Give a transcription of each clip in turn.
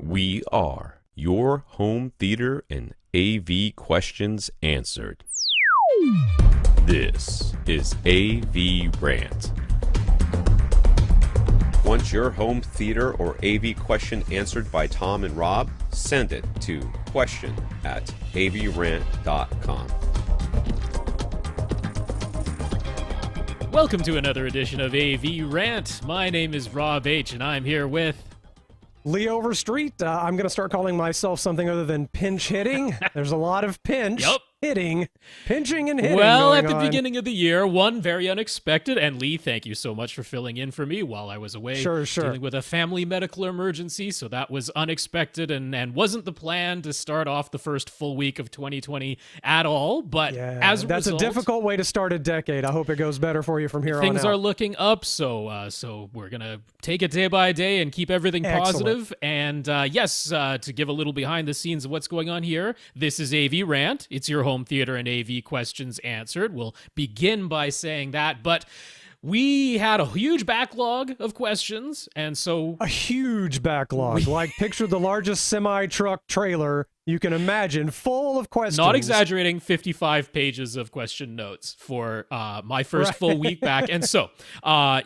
We are your home theater and AV questions answered. This is AVRant. Want your home theater or AV question answered by Tom and Rob? Send it to question@avrant.com. Welcome to another edition of AV Rant. My name is Rob H, and I'm here with Lee Overstreet. I'm going to start calling myself something other than pinch hitting. There's a lot of pinching and hitting. Well, at going the on. beginning of the year, one very unexpected, and Lee, thank you so much for filling in for me while I was away Sure. dealing with a family medical emergency, so that was unexpected and wasn't the plan to start off the first full week of 2020 at all, but as a that's result, a difficult way to start a decade. I hope it goes better for you from here on out. things are looking up, so we're going to take it day by day and keep everything positive. And to give a little behind the scenes of what's going on here, this is AV Rant. It's your home theater and AV questions answered. We'll begin by saying that, but we had a huge backlog of questions, and so... A huge backlog. Like, picture the largest semi-truck trailer you can imagine, full of questions. Not exaggerating, 55 pages of question notes for my first full week back. And so,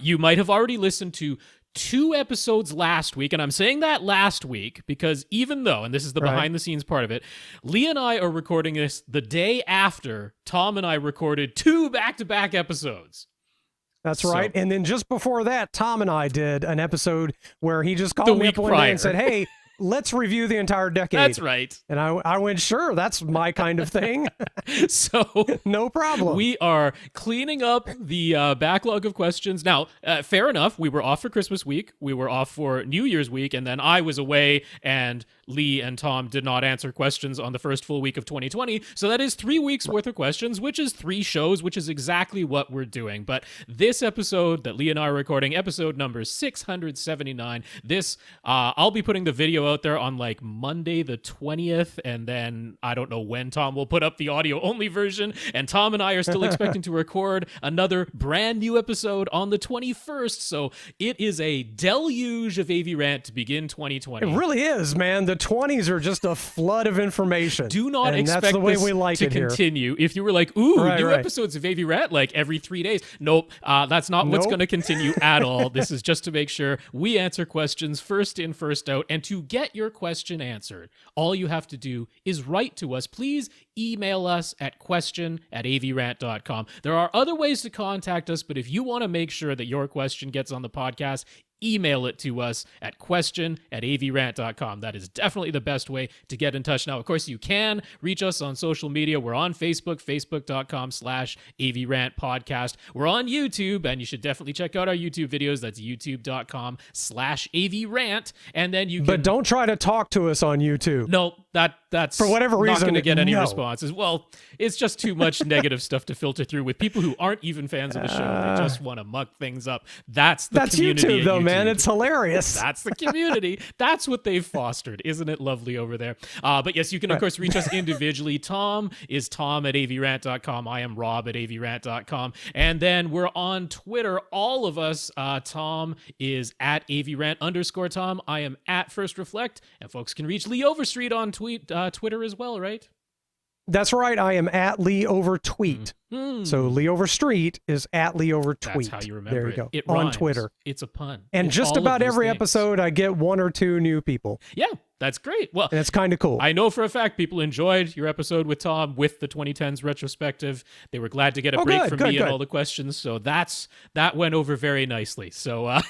you might have already listened to 2 episodes last week, and I'm saying that last week because even though, and this is the behind-the-scenes part of it, Lee and I are recording this the day after Tom and I recorded 2 back-to-back episodes. That's right. And then just before that, Tom and I did an episode where he just called me up one day and said, hey, let's review the entire decade. That's right. And I went, sure, that's my kind of thing. So no problem. We are cleaning up the backlog of questions. Now, fair enough. We were off for Christmas week. We were off for New Year's week. And then I was away and Lee and Tom did not answer questions on the first full week of 2020. So that is 3 weeks worth of questions, which is 3 shows, which is exactly what we're doing. But this episode that Lee and I are recording, episode number 679, I'll be putting the video out there on like Monday the 20th, and then I don't know when Tom will put up the audio only version, and Tom and I are still expecting to record another brand new episode on the 21st, so it is a deluge of AV Rant to begin 2020. It really is, man. The 20s are just a flood of information. Do not and expect that's the way this we like to it here. continue. If you were like, new episodes of AV Rant like every 3 days. Nope, that's not what's going to continue at all. This is just to make sure we answer questions first in, first out, and to get your question answered, all you have to do is write to us. Please email us at question@avrant.com. There are other ways to contact us, but if you want to make sure that your question gets on the podcast, email it to us at question@avrant.com. That is definitely the best way to get in touch. Now, of course, you can reach us on social media. We're on Facebook, facebook.com/AVRant podcast. We're on YouTube, and you should definitely check out our YouTube videos. That's youtube.com/AVRant. And then you can... But don't try to talk to us on YouTube. No, that's for whatever reason, not going to get any responses. Well, it's just too much negative stuff to filter through with people who aren't even fans of the show. They just want to muck things up. That's community YouTube, though, YouTube. Man. It's hilarious. That's the community. That's what they've fostered. Isn't it lovely over there? But yes, you can, of course, reach us individually. Tom is tom@avrant.com. I am rob@avrant.com. And then we're on Twitter, all of us. Tom is @avrant_Tom. I am @FirstReflect. And folks can reach Lee Overstreet on Twitter as well, right? That's right. I am @Lee Overtweet. So Lee Overstreet is @Lee Overtweet. That's how you remember there you go. It on rhymes. Twitter. It's a pun. And it's just about every episode, I get 1 or 2 new people. Yeah, that's great. Well, and it's kind of cool. I know for a fact people enjoyed your episode with Tom with the 2010s retrospective. They were glad to get a break from me and all the questions. So that went over very nicely. So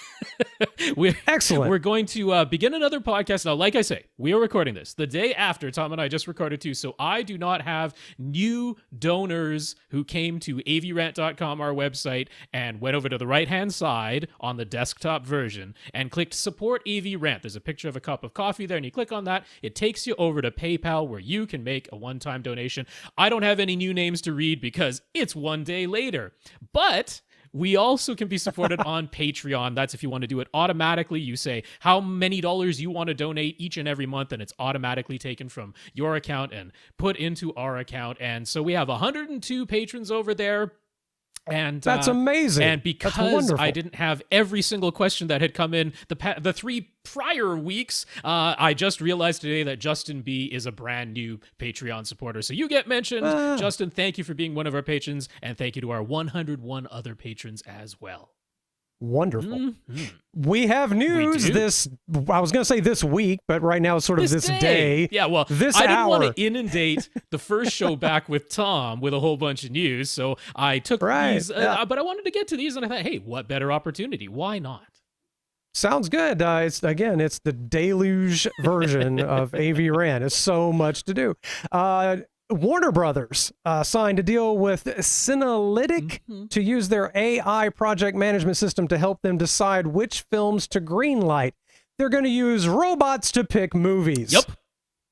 excellent. We're going to begin another podcast. Now, like I say, we are recording this the day after Tom and I just recorded 2. So I do not have new donors who came to avrant.com, our website, and went over to the right-hand side on the desktop version and clicked Support AV Rant. There's a picture of a cup of coffee there, and you click on that. It takes you over to PayPal, where you can make a one-time donation. I don't have any new names to read because it's one day later. But we also can be supported on Patreon. That's if you want to do it automatically. You say how many dollars you want to donate each and every month, and it's automatically taken from your account and put into our account. And so we have 102 patrons over there. And that's amazing. And because I didn't have every single question that had come in the 3 prior weeks, I just realized today that Justin B is a brand new Patreon supporter. So you get mentioned. Justin, thank you for being one of our patrons, and thank you to our 101 other patrons as well. Wonderful. Mm-hmm. We have news I was going to say this week, but right now it's sort of this day. Yeah, well, this I didn't hour. want to inundate the first show back with Tom with a whole bunch of news, so I took these, but I wanted to get to these, and I thought, hey, what better opportunity? Why not? Sounds good. It's the deluge version of AVRant. It's so much to do. Warner Brothers signed a deal with Cinelytic to use their AI project management system to help them decide which films to greenlight. They're going to use robots to pick movies. Yep.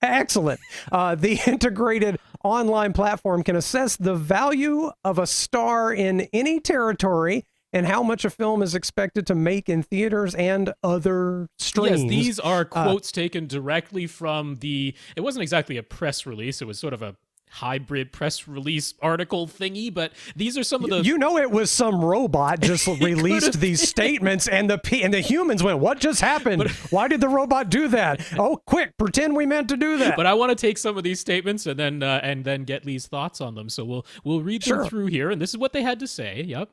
Excellent. The integrated online platform can assess the value of a star in any territory and how much a film is expected to make in theaters and other streams. Yes, these are quotes taken directly from it wasn't exactly a press release, it was sort of a hybrid press release article thingy, but these are some of the... it was some robot just released these statements, and the humans went, what just happened? Why did the robot do that? Oh, quick, pretend we meant to do that. But I want to take some of these statements and then get Lee's thoughts on them. So we'll read them through here, and this is what they had to say. Yep.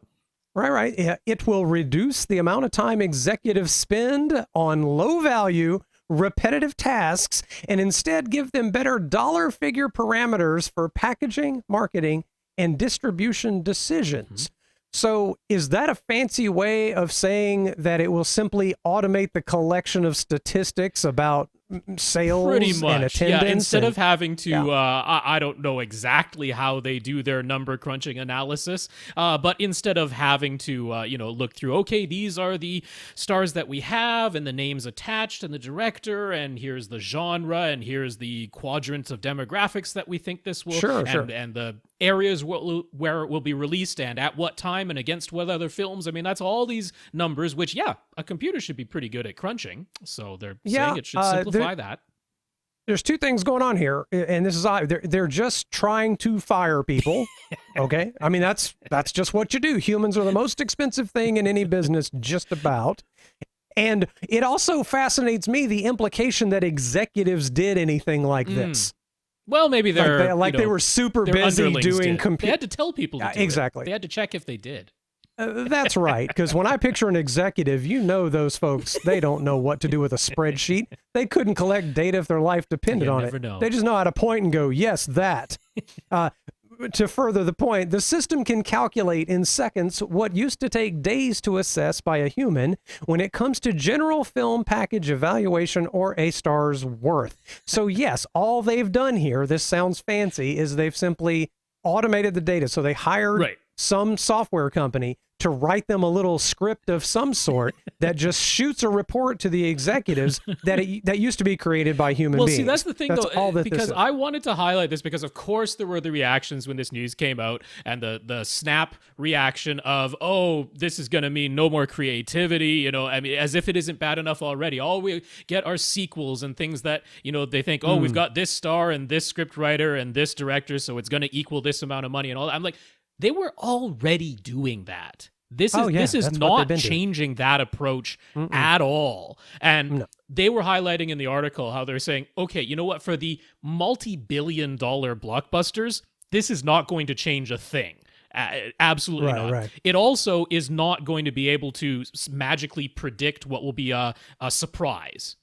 Right. Yeah. It will reduce the amount of time executives spend on low-value, repetitive tasks and instead give them better dollar figure parameters for packaging, marketing, and distribution decisions. So is that a fancy way of saying that it will simply automate the collection of statistics about sales pretty much and attendance? Yeah, instead of having to I don't know exactly how they do their number crunching analysis, but instead of having to look through, okay, these are the stars that we have and the names attached and the director and here's the genre and here's the quadrant of demographics that we think this will and the areas where it will be released and at what time and against what other films. I mean, that's all these numbers, which, a computer should be pretty good at crunching. So they're saying it should simplify that. There's 2 things going on here, and this is they're just trying to fire people. Okay, I mean that's just what you do. Humans are the most expensive thing in any business, just about. And it also fascinates me the implication that executives did anything like this. Well, maybe they were super busy doing They had to tell people to do exactly. it. They had to check if they did. That's right, because when I picture an executive, those folks, they don't know what to do with a spreadsheet. They couldn't collect data if their life depended on it. Know. They just know how to point and go, yes, that. To further the point, the system can calculate in seconds what used to take days to assess by a human when it comes to general film package evaluation or a star's worth. So yes, all they've done here, this sounds fancy, is they've simply automated the data. So they hired some software company to write them a little script of some sort that just shoots a report to the executives that used to be created by human beings. Well, see, that's the thing, because I wanted to highlight this because, of course, there were the reactions when this news came out and the snap reaction of, oh, this is going to mean no more creativity, I mean, as if it isn't bad enough already. All we get are sequels and things that, they think, oh, we've got this star and this script writer and this director, so it's going to equal this amount of money and all that. I'm like, they were already doing that. This is not changing that approach at all. And they were highlighting in the article how they're saying, okay, you know what? For the multi-billion-dollar blockbusters, this is not going to change a thing. Absolutely not. Right. It also is not going to be able to magically predict what will be a surprise.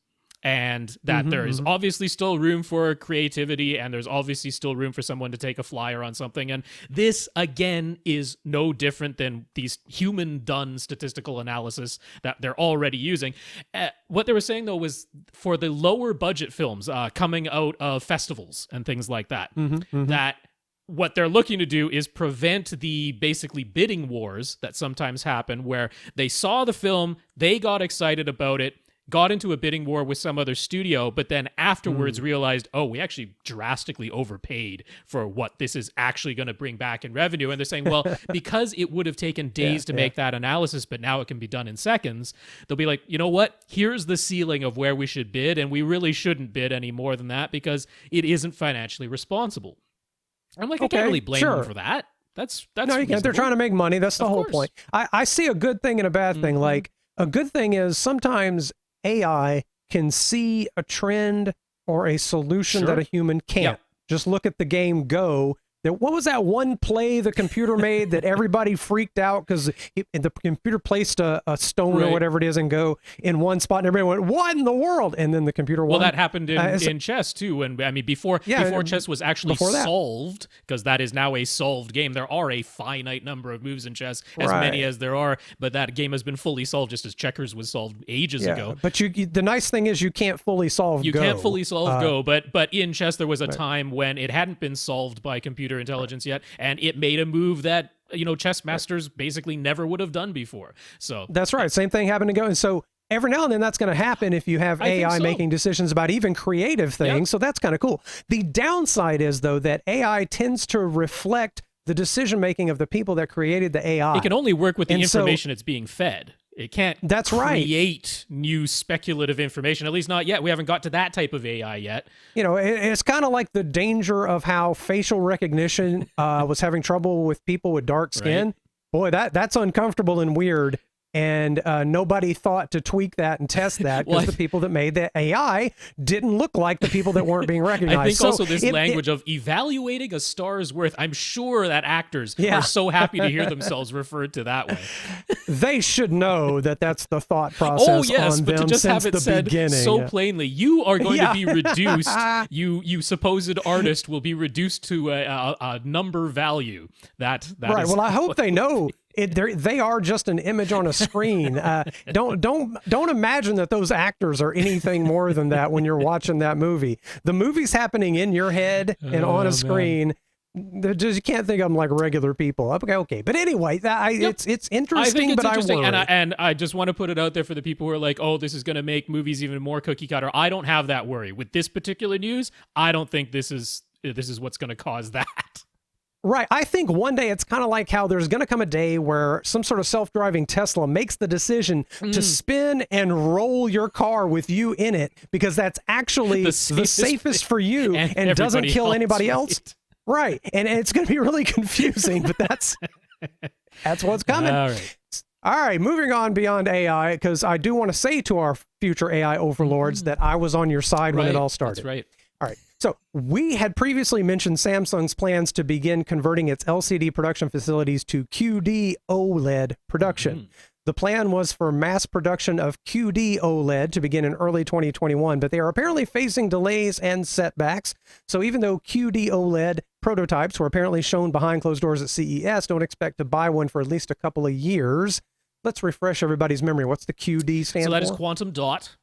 And that there is obviously still room for creativity and there's obviously still room for someone to take a flyer on something. And this, again, is no different than these human-done statistical analysis that they're already using. What they were saying, though, was for the lower budget films coming out of festivals and things like that, that what they're looking to do is prevent the basically bidding wars that sometimes happen where they saw the film, they got excited about it, got into a bidding war with some other studio, but then afterwards realized, oh, we actually drastically overpaid for what this is actually going to bring back in revenue. And they're saying, well, because it would have taken days to make that analysis, but now it can be done in seconds, they'll be like, you know what? Here's the ceiling of where we should bid, and we really shouldn't bid any more than that because it isn't financially responsible. I'm like, I can't really blame them for that. That's No, you can't. They're reasonable. trying to make money. That's the Of whole course. point. I see a good thing and a bad thing. Like, a good thing is sometimes AI can see a trend or a solution Sure. that a human can't. Yep. Just look at the game Go. What was that one play the computer made that everybody freaked out because the computer placed a stone or Right. whatever it is and Go in one spot, and everybody went, "What in the world?" And then the computer won. Well, that happened in, so- in chess too, and I mean before chess was actually before that. solved, because that is now a solved game. There are a finite number of moves in chess, as many Right. as there are, but that game has been fully solved, just as checkers was solved ages ago. But the nice thing is you can't fully solve You Go. can't fully solve Go, but in chess there was a time when it hadn't been solved by computer intelligence yet, and it made a move that chess masters basically never would have done before. So That's right. Same thing happened to Go. And so every now and then that's going to happen if you have I think AI so. making decisions about even creative things. Yep. So that's kind of cool. The downside is, though, that AI tends to reflect the decision making of the people that created the AI. it can only work with the And so- information it's being fed. It can't That's right. create new speculative information, at least not yet. We haven't got to that type of AI yet. It's kind of like the danger of how facial recognition was having trouble with people with dark skin. Boy, that's uncomfortable and weird. And nobody thought to tweak that and test that because Well, the people that made the AI didn't look like the people that weren't being recognized. I think So also this it- language of evaluating a star's worth, I'm sure that actors Yeah. are so happy to hear themselves referred to that way. they should know that that's the thought process Oh, yes, on but to them just since have it the said beginning. so Yeah. plainly, you are going Yeah. to be reduced. You supposed artist will be reduced to a number value. That Right. is Well, I hope they know they are just an image on a screen. Don't imagine that those actors are anything more than that when you're watching that movie. The movie's happening in your head and on a screen. You can't think of them like regular people. Okay. But anyway, it's I interesting, think it's but interesting, I worry. and I just want to put it out there for the people who are like, "Oh, this is going to make movies even more cookie cutter." I don't have that worry with this particular news. I don't think this is what's going to cause that. Right. I think one day it's kind of like how there's going to come a day where some sort of self-driving Tesla makes the decision to spin and roll your car with you in it because that's actually the safest for you and doesn't everybody kill else, anybody else. Right. And it's going to be really confusing, but that's what's coming. All right. All right, moving on beyond AI, because I do want to say to our future AI overlords that I was on your side when it all started. That's right. All right. So we had previously mentioned Samsung's plans to begin converting its LCD production facilities to QD-OLED production. The plan was for mass production of QD-OLED to begin in early 2021, but they are apparently facing delays and setbacks. So even though QD-OLED prototypes were apparently shown behind closed doors at CES, don't expect to buy one for at least a couple of years. Let's refresh everybody's memory. What's the QD stand for? So that is quantum dot.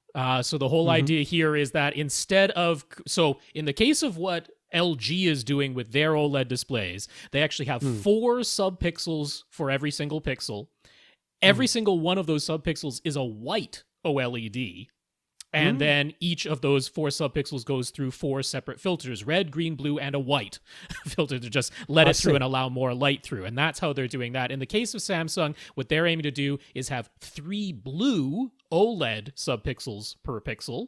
So the whole idea here is that instead of, so in the case of what LG is doing with their OLED displays, they actually have 4 subpixels for every single pixel. Every single one of those subpixels is a white OLED. And then each of those 4 subpixels goes through 4 separate filters, red, green, blue, and a white filter to just let it through and allow more light through. And that's how they're doing that. In the case of Samsung, what they're aiming to do is have 3 blue OLED subpixels per pixel.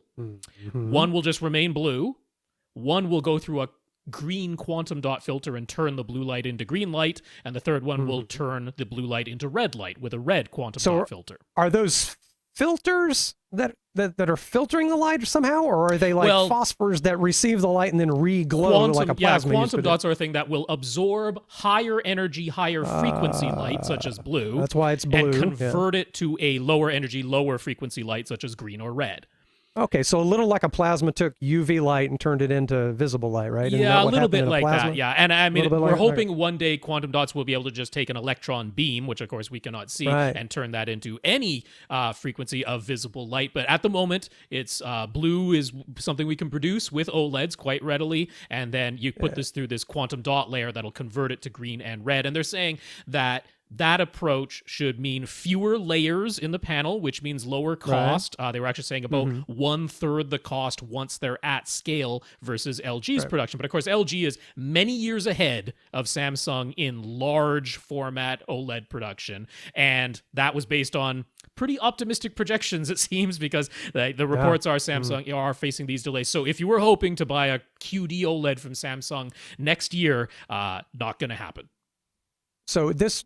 One will just remain blue. One will go through a green quantum dot filter and turn the blue light into green light. And the third one will turn the blue light into red light with a red quantum dot filter. Are those filters that are filtering the light somehow, or are they like phosphors that receive the light and then re-glow like a plasma? Quantum dots are a thing that will absorb higher energy, higher frequency light, such as blue. That's why it's blue. And convert it to a lower energy, lower frequency light, such as green or red. Okay, so a little like a plasma took UV light and turned it into visible light, right? Yeah, a little bit like that. Yeah, and I mean, we're hoping one day quantum dots will be able to just take an electron beam, which of course we cannot see, and turn that into any frequency of visible light. But at the moment, it's blue is something we can produce with OLEDs quite readily, and then you put this through this quantum dot layer that'll convert it to green and red. And they're saying that approach should mean fewer layers in the panel, which means lower cost. They were actually saying about 1/3 the cost once they're at scale versus LG's production. But of course, LG is many years ahead of Samsung in large format OLED production. And that was based on pretty optimistic projections, it seems, because the reports are Samsung are facing these delays. So if you were hoping to buy a QD OLED from Samsung next year, not going to happen. So this,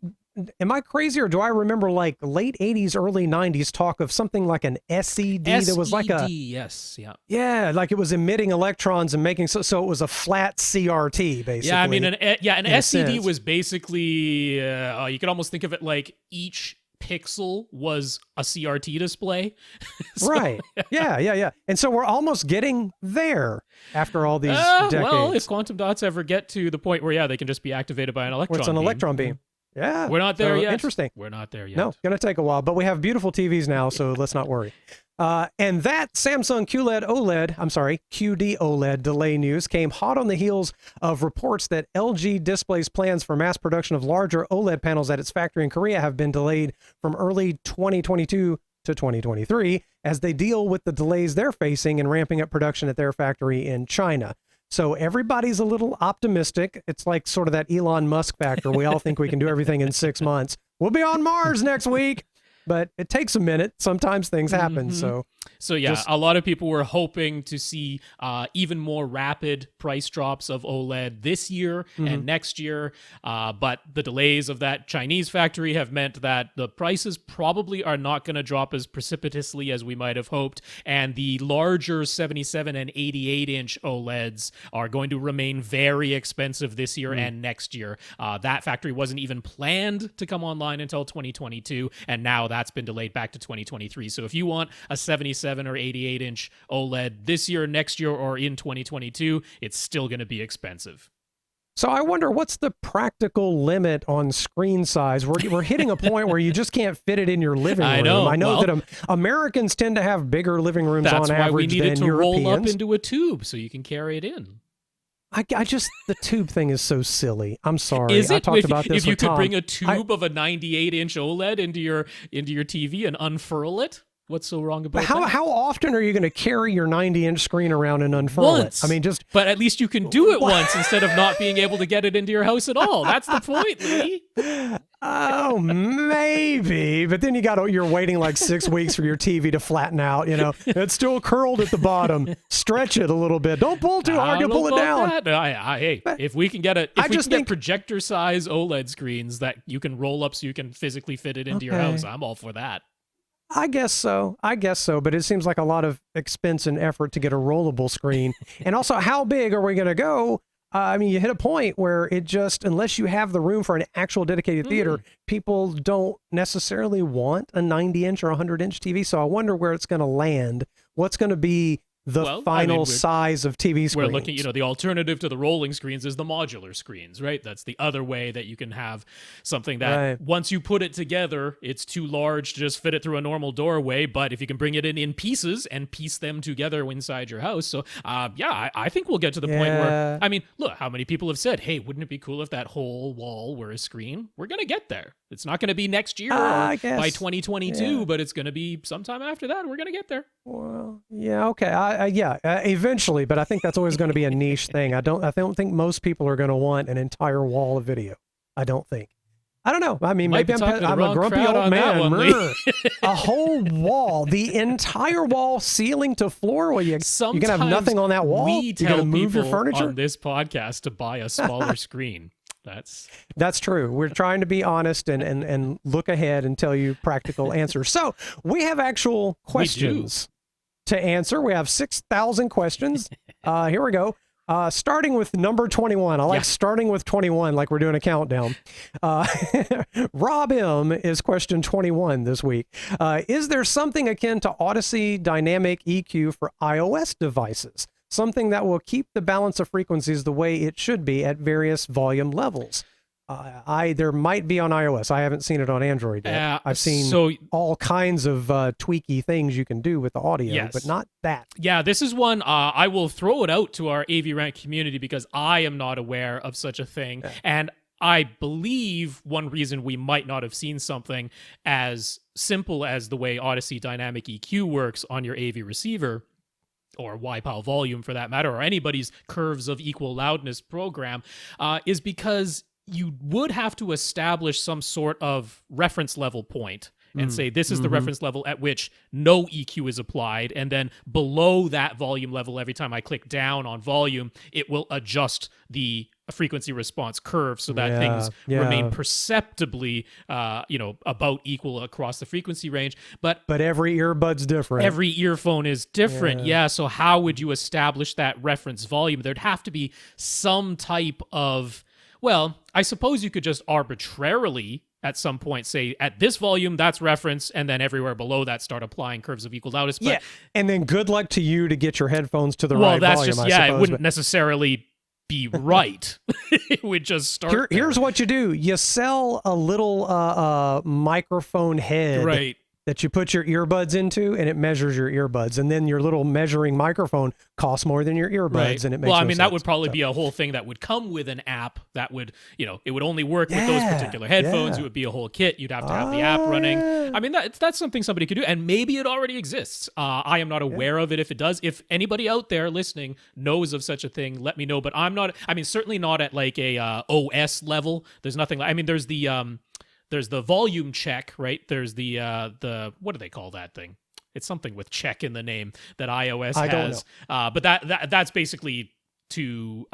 am I crazy or do I remember like late 80s, early 90s talk of something like an SED that was like a... yes, yeah. Yeah, like it was emitting electrons and making, so it was a flat CRT, basically. Yeah, I mean, an SED sense. was basically, you could almost think of it like each pixel was a CRT display. Right. Yeah. And so we're almost getting there after all these decades. Well, if quantum dots ever get to the point where, they can just be activated by an electron Where it's an beam. electron beam. Yeah. We're not there yet. Interesting. We're not there yet. No, going to take a while, but we have beautiful TVs now, so let's not worry. And that Samsung QD-OLED delay news came hot on the heels of reports that LG Display's plans for mass production of larger OLED panels at its factory in Korea have been delayed from early 2022 to 2023 as they deal with the delays they're facing in ramping up production at their factory in China. So everybody's a little optimistic. It's like sort of that Elon Musk factor. We all think we can do everything in 6 months. We'll be on Mars next week. But it takes a minute. Sometimes things happen. So a lot of people were hoping to see even more rapid price drops of OLED this year and next year. But the delays of that Chinese factory have meant that the prices probably are not going to drop as precipitously as we might have hoped. And the larger 77 and 88-inch OLEDs are going to remain very expensive this year and next year. That factory wasn't even planned to come online until 2022. And now that's been delayed back to 2023. So if you want a 77 or 88-inch OLED this year, next year, or in 2022, it's still going to be expensive. So I wonder, what's the practical limit on screen size? We're hitting a point where you just can't fit it in your living room. I know that Americans tend to have bigger living rooms on average than Europeans. That's why we need it to roll up into a tube so you can carry it in. I just, the tube thing is so silly. I'm sorry. Is it? I talked about this if you with could Tom. bring a tube of a 98-inch OLED into your TV and unfurl it, what's so wrong about that? How often are you going to carry your 90-inch screen around and unfurl it? I mean, But at least you can do it once instead of not being able to get it into your house at all. That's the point, Lee. Oh, maybe. But then you're waiting like 6 weeks for your TV to flatten out. It's still curled at the bottom. Stretch it a little bit. Don't pull too hard to pull it down. Hey, if we can get get projector size OLED screens that you can roll up so you can physically fit it into your house, I'm all for that. I guess so. But it seems like a lot of expense and effort to get a rollable screen. And also, how big are we going to go? I mean, you hit a point where it just, unless you have the room for an actual dedicated theater, people don't necessarily want a 90-inch or 100-inch TV. So I wonder where it's going to land. What's going to be the final size of TV screens? We're looking, the alternative to the rolling screens is the modular screens, right? That's the other way that you can have something that once you put it together, it's too large to just fit it through a normal doorway. But if you can bring it in pieces and piece them together inside your house. So, I think we'll get to the point where, I mean, look, how many people have said, hey, wouldn't it be cool if that whole wall were a screen? We're going to get there. It's not going to be next year or by 2022, but it's going to be sometime after that. We're going to get there. Well, yeah, okay. Eventually, but I think that's always going to be a niche thing. I don't think most people are going to want an entire wall of video. I don't think. I don't know. I mean, maybe I'm a grumpy old man. A whole wall, the entire wall, ceiling to floor. Well, you're going to have nothing on that wall. We tell move your furniture on this podcast to buy a smaller screen. That's true. We're trying to be honest and look ahead and tell you practical answers. So we have actual questions to answer. We have 6,000 questions. Here we go. Starting with number 21. I like starting with 21 like we're doing a countdown. Rob M is question 21 this week. Is there something akin to Audyssey Dynamic EQ for iOS devices? Something that will keep the balance of frequencies the way it should be at various volume levels. There might be on iOS. I haven't seen it on Android yet. I've seen all kinds of tweaky things you can do with the audio, but not that. Yeah, this is one I will throw it out to our AVRant community because I am not aware of such a thing. Yeah. And I believe one reason we might not have seen something as simple as the way Audyssey Dynamic EQ works on your AV receiver, or YPOW volume for that matter, or anybody's curves of equal loudness program, is because you would have to establish some sort of reference level point and say this is the reference level at which no EQ is applied, and then below that volume level, every time I click down on volume, it will adjust the frequency response curve so that things remain perceptibly, about equal across the frequency range. But every earbud's different. Every earphone is different. Yeah. So how would you establish that reference volume? There'd have to be some type of, well, I suppose you could just arbitrarily at some point say at this volume that's reference, and then everywhere below that start applying curves of equal loudness. But, and then good luck to you to get your headphones to the right volume. Well, that's just it wouldn't necessarily be right. It would just start. Here's what you do: you sell a little microphone head that you put your earbuds into, and it measures your earbuds, and then your little measuring microphone costs more than your earbuds, and it makes that would probably be a whole thing that would come with an app that would, it would only work with those particular headphones. It would be a whole kit. You'd have to have the app running. I mean, that's something somebody could do, and maybe it already exists. I am not aware of it if it does. If anybody out there listening knows of such a thing, let me know, but I'm not, certainly not at like a OS level. There's nothing like, there's the volume check, right? There's the what do they call that thing? It's something with check in the name that iOS has. But that's basically to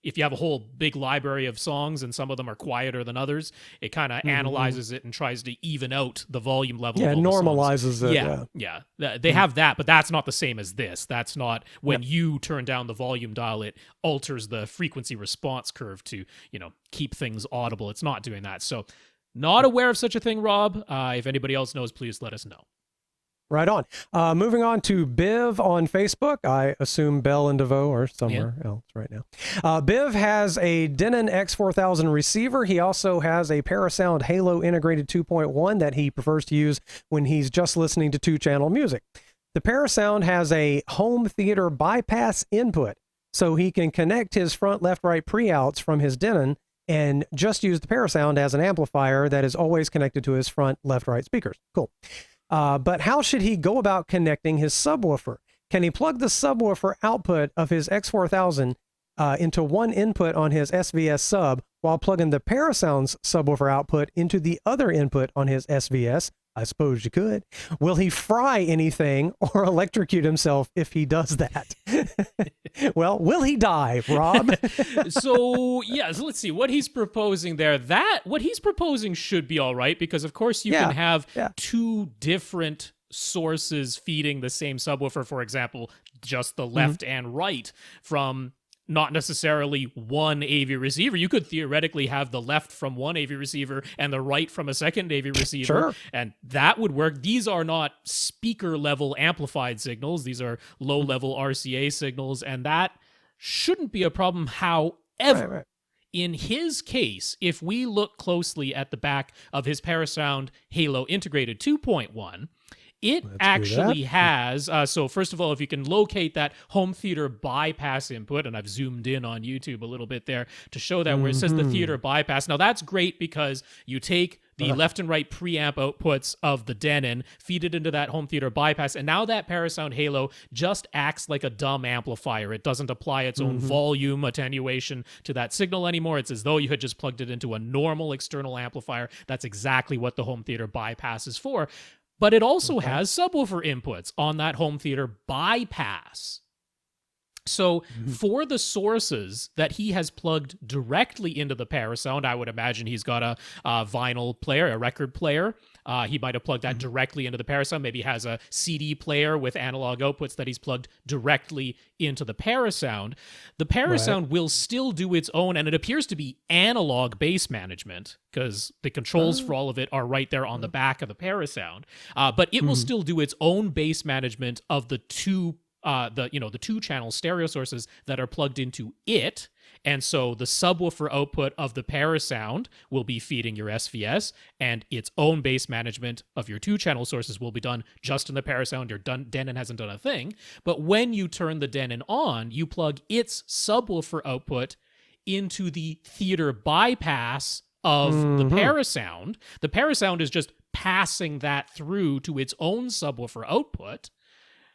if you have a whole big library of songs and some of them are quieter than others, it kind of analyzes it and tries to even out the volume level. Yeah, of it normalizes it. Yeah. They have that, but that's not the same as this. That's not when you turn down the volume dial, it alters the frequency response curve to, keep things audible. It's not doing that. So not aware of such a thing, Rob. If anybody else knows, please let us know. Right on. Moving on to Biv on Facebook. I assume Bell and DeVoe are somewhere else right now. Biv has a Denon X4000 receiver. He also has a Parasound Halo Integrated 2.1 that he prefers to use when he's just listening to 2-channel music. The Parasound has a home theater bypass input, so he can connect his front, left, right pre-outs from his Denon and just use the Parasound as an amplifier that is always connected to his front, left, right speakers. Cool. But how should he go about connecting his subwoofer? Can he plug the subwoofer output of his X4000 into one input on his SVS sub while plugging the Parasound's subwoofer output into the other input on his SVS? I suppose you could. Will he fry anything or electrocute himself if he does that? Well, will he die, Rob? So let's see what he's proposing there. What he's proposing should be all right, because of course you can have two different sources feeding the same subwoofer, for example, just the left and right from not necessarily one AV receiver. You could theoretically have the left from one AV receiver and the right from a second AV receiver, and that would work. These are not speaker-level amplified signals. These are low-level RCA signals, and that shouldn't be a problem. However, in his case, if we look closely at the back of his Parasound Halo Integrated 2.1, it actually has, so first of all, if you can locate that home theater bypass input, and I've zoomed in on YouTube a little bit there to show that where it says the theater bypass. Now that's great because you take the left and right preamp outputs of the Denon, feed it into that home theater bypass, and now that Parasound Halo just acts like a dumb amplifier. It doesn't apply its own volume attenuation to that signal anymore. It's as though you had just plugged it into a normal external amplifier. That's exactly what the home theater bypass is for. But it also has subwoofer inputs on that home theater bypass. So for the sources that he has plugged directly into the Parasound, I would imagine he's got a vinyl player, a record player. He might have plugged that directly into the Parasound. Maybe has a CD player with analog outputs that he's plugged directly into the Parasound. The Parasound will still do its own, and it appears to be analog bass management because the controls for all of it are right there on the back of the Parasound. But it will still do its own bass management of the two the 2-channel stereo sources that are plugged into it. And so the subwoofer output of the Parasound will be feeding your SVS, and its own bass management of your 2-channel sources will be done just in the Parasound. Your Denon hasn't done a thing. But when you turn the Denon on, you plug its subwoofer output into the theater bypass of the Parasound. The Parasound is just passing that through to its own subwoofer output.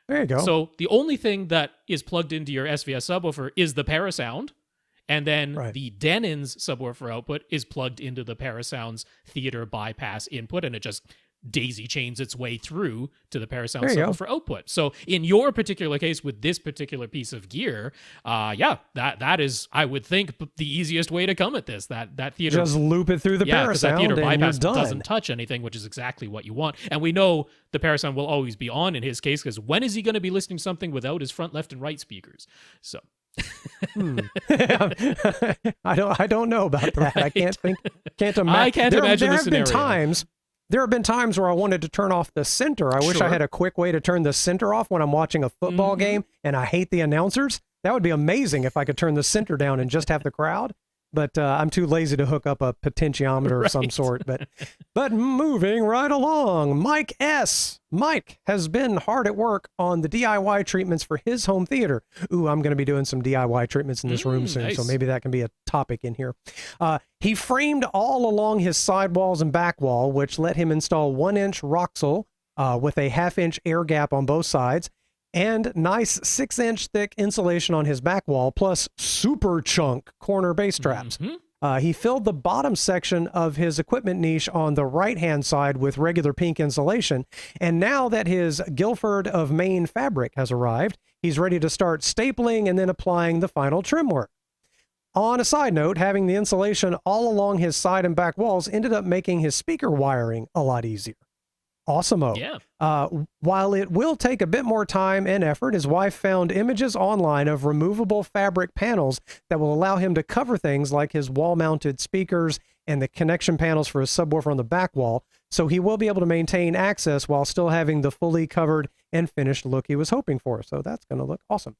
There you go. So the only thing that is plugged into your SVS subwoofer is the Parasound, and then the Denon's subwoofer output is plugged into the Parasound's theater bypass input, and it just daisy chains its way through to the parasound There you go. subwoofer output. So in your particular case with this particular piece of gear, that is, I would think, the easiest way to come at this. That theater Just loop it through the because that parasound theater and you're bypass done. doesn't touch anything, which is exactly what you want. And we know the parasound will always be on in his case, because when is he going to be listening to something without his front, left, and right speakers? So I don't know about that. I can't imagine. I can't imagine there the have been scenario. There have been times where I wanted to turn off the center. I wish I Sure. had a quick way to turn the center off when I'm watching a football game and I hate the announcers. That would be amazing if I could turn the center down and just have the crowd. But I'm too lazy to hook up a potentiometer of some sort. But moving right along, Mike S. Mike has been hard at work on the DIY treatments for his home theater. Ooh, I'm going to be doing some DIY treatments in this room soon, nice. so maybe that can be a topic in here. He framed all along his side walls and back wall, which let him install 1-inch Roxel with a 1/2-inch air gap on both sides, and nice 6-inch thick insulation on his back wall, plus super chunk corner bass traps. He filled the bottom section of his equipment niche on the right-hand side with regular pink insulation, and now that his Guilford of Maine fabric has arrived, he's ready to start stapling and then applying the final trim work. On a side note, having the insulation all along his side and back walls ended up making his speaker wiring a lot easier. Awesome-o. Yeah. While it will take a bit more time and effort, his wife found images online of removable fabric panels that will allow him to cover things like his wall-mounted speakers and the connection panels for his subwoofer on the back wall, so he will be able to maintain access while still having the fully covered and finished look he was hoping for. So that's going to look awesome.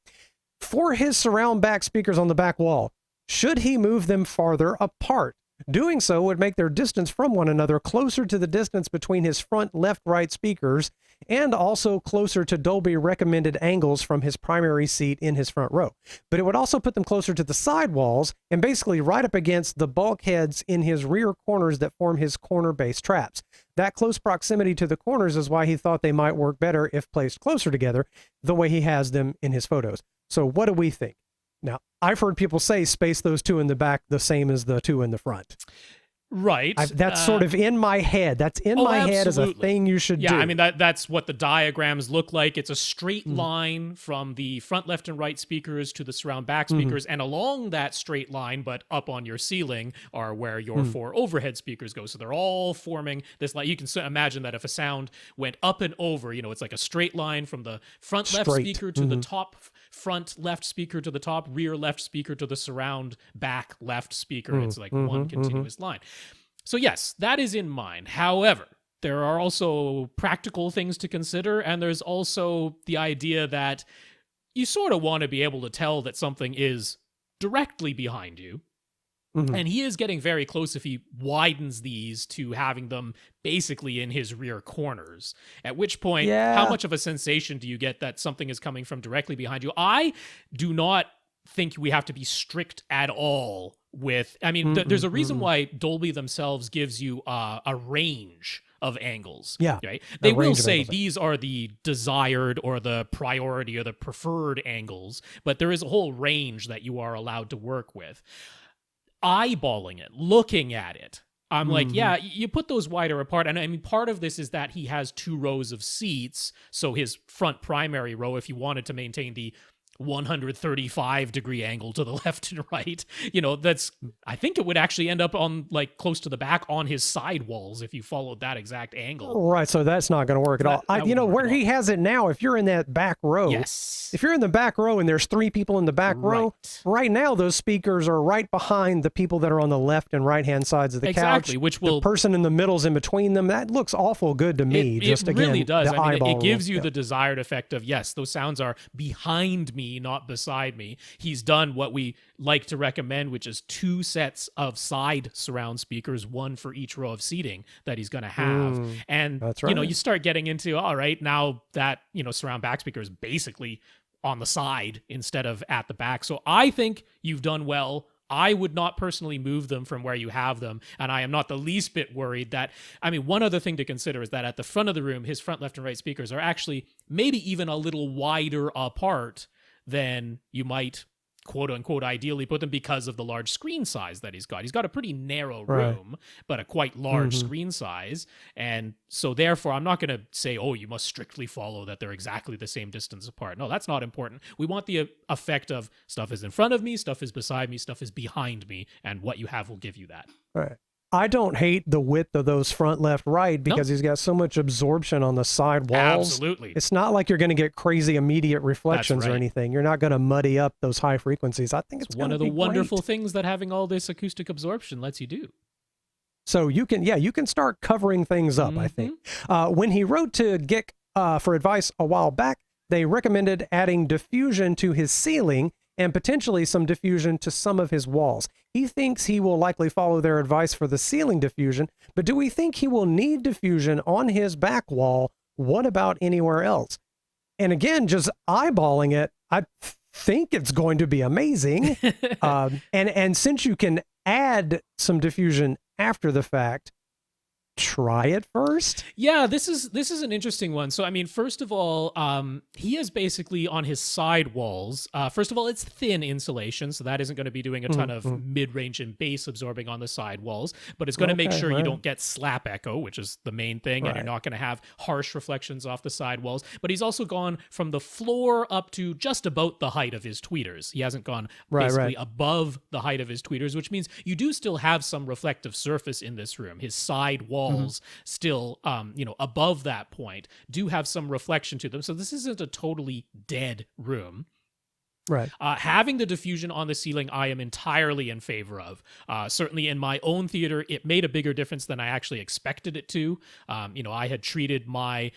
For his surround back speakers on the back wall, should he move them farther apart? Doing so would make their distance from one another closer to the distance between his front left-right speakers and also closer to Dolby recommended angles from his primary seat in his front row. But it would also put them closer to the side walls and basically right up against the bulkheads in his rear corners that form his corner bass traps. That close proximity to the corners is why he thought they might work better if placed closer together, the way he has them in his photos. So what do we think? Now, I've heard people say space those two in the back the same as the two in the front. Right. That's sort of in my head. That's in my head as a thing you should do. Yeah, I mean, that's what the diagrams look like. It's a straight line from the front, left, and right speakers to the surround back speakers. And along that straight line, but up on your ceiling, are where your 4 overhead speakers go. So they're all forming this line. You can imagine that if a sound went up and over, it's like a straight line from the front left speaker to the top front left speaker to the top rear left speaker to the surround back left speaker. It's like one continuous line. So yes, that is in mind. However, there are also practical things to consider, and there's also the idea that you sort of want to be able to tell that something is directly behind you. And he is getting very close if he widens these to having them basically in his rear corners. At which point, how much of a sensation do you get that something is coming from directly behind you? I do not think we have to be strict at all with, I mean, there's a reason why Dolby themselves gives you a range of angles. Yeah. Right? They will say these are the desired or the priority or the preferred angles, but there is a whole range that you are allowed to work with. Eyeballing it, looking at it, I'm like, yeah, you put those wider apart. And I mean, part of this is that he has 2 rows of seats. So his front primary row, if you wanted to maintain the 135-degree angle to the left and right, I think it would actually end up on like close to the back on his side walls if you followed that exact angle. Right, so that's not going to work at all. Where he has it now, if you're in that back row, if you're in the back row and there's 3 people in the back row, right now those speakers are right behind the people that are on the left and right-hand sides of the couch. Which will, the person in the middle's in between them. That looks awful good to me. It really does. I mean, it gives you the desired effect of, yes, those sounds are behind me, not beside me. He's done what we like to recommend, which is 2 sets of side surround speakers, 1 for each row of seating that he's going to have. And, that's right. You start getting into, all right, now that, surround back speaker is basically on the side instead of at the back. So I think you've done well. I would not personally move them from where you have them, and I am not the least bit worried that, I mean, one other thing to consider is that at the front of the room, his front left and right speakers are actually maybe even a little wider apart than you might quote unquote ideally put them because of the large screen size that he's got. He's got a pretty narrow Right. room, but a quite large screen size. And so therefore I'm not going to say, oh, you must strictly follow that they're exactly the same distance apart. No, that's not important. We want the effect of stuff is in front of me, stuff is beside me, stuff is behind me, and what you have will give you that. Right. I don't hate the width of those front, left, right because he's got so much absorption on the side walls. Absolutely. It's not like you're going to get crazy immediate reflections or right. anything. You're not going to muddy up those high frequencies. I think it's one of the great. wonderful things that having all this acoustic absorption lets you do. So you can start covering things up, I think. When he wrote to Gick for advice a while back, they recommended adding diffusion to his ceiling and potentially some diffusion to some of his walls. He thinks he will likely follow their advice for the ceiling diffusion, but do we think he will need diffusion on his back wall? What about anywhere else? And again, just eyeballing it, I think it's going to be amazing. And since you can add some diffusion after the fact, try it first. Yeah, this is an interesting one. So I mean, first of all, he is basically on his side walls. First of all, it's thin insulation, so that isn't going to be doing a ton of mid-range and bass absorbing on the side walls, but it's going to make sure you don't get slap echo, which is the main thing, and you're not going to have harsh reflections off the side walls. But he's also gone from the floor up to just about the height of his tweeters. He hasn't gone basically above the height of his tweeters, which means you do still have some reflective surface in this room. His side walls still, above that point do have some reflection to them. So this isn't a totally dead room. Right. Having the diffusion on the ceiling, I am entirely in favor of. Certainly in my own theater, it made a bigger difference than I actually expected it to. I had treated my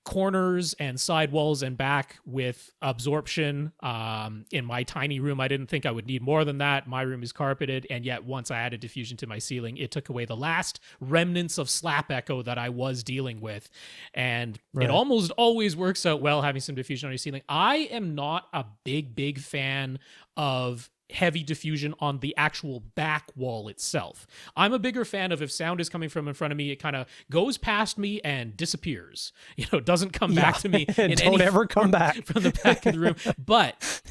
corners and side walls and back with absorption. In my tiny room, I didn't think I would need more than that. My room is carpeted, and yet once I added diffusion to my ceiling, it took away the last remnants of slap echo that I was dealing with. And it almost always works out well having some diffusion on your ceiling. I am not a big fan of heavy diffusion on the actual back wall itself. I'm a bigger fan of if sound is coming from in front of me, it kind of goes past me and disappears. It doesn't come back to me. Don't ever come back from the back of the room. But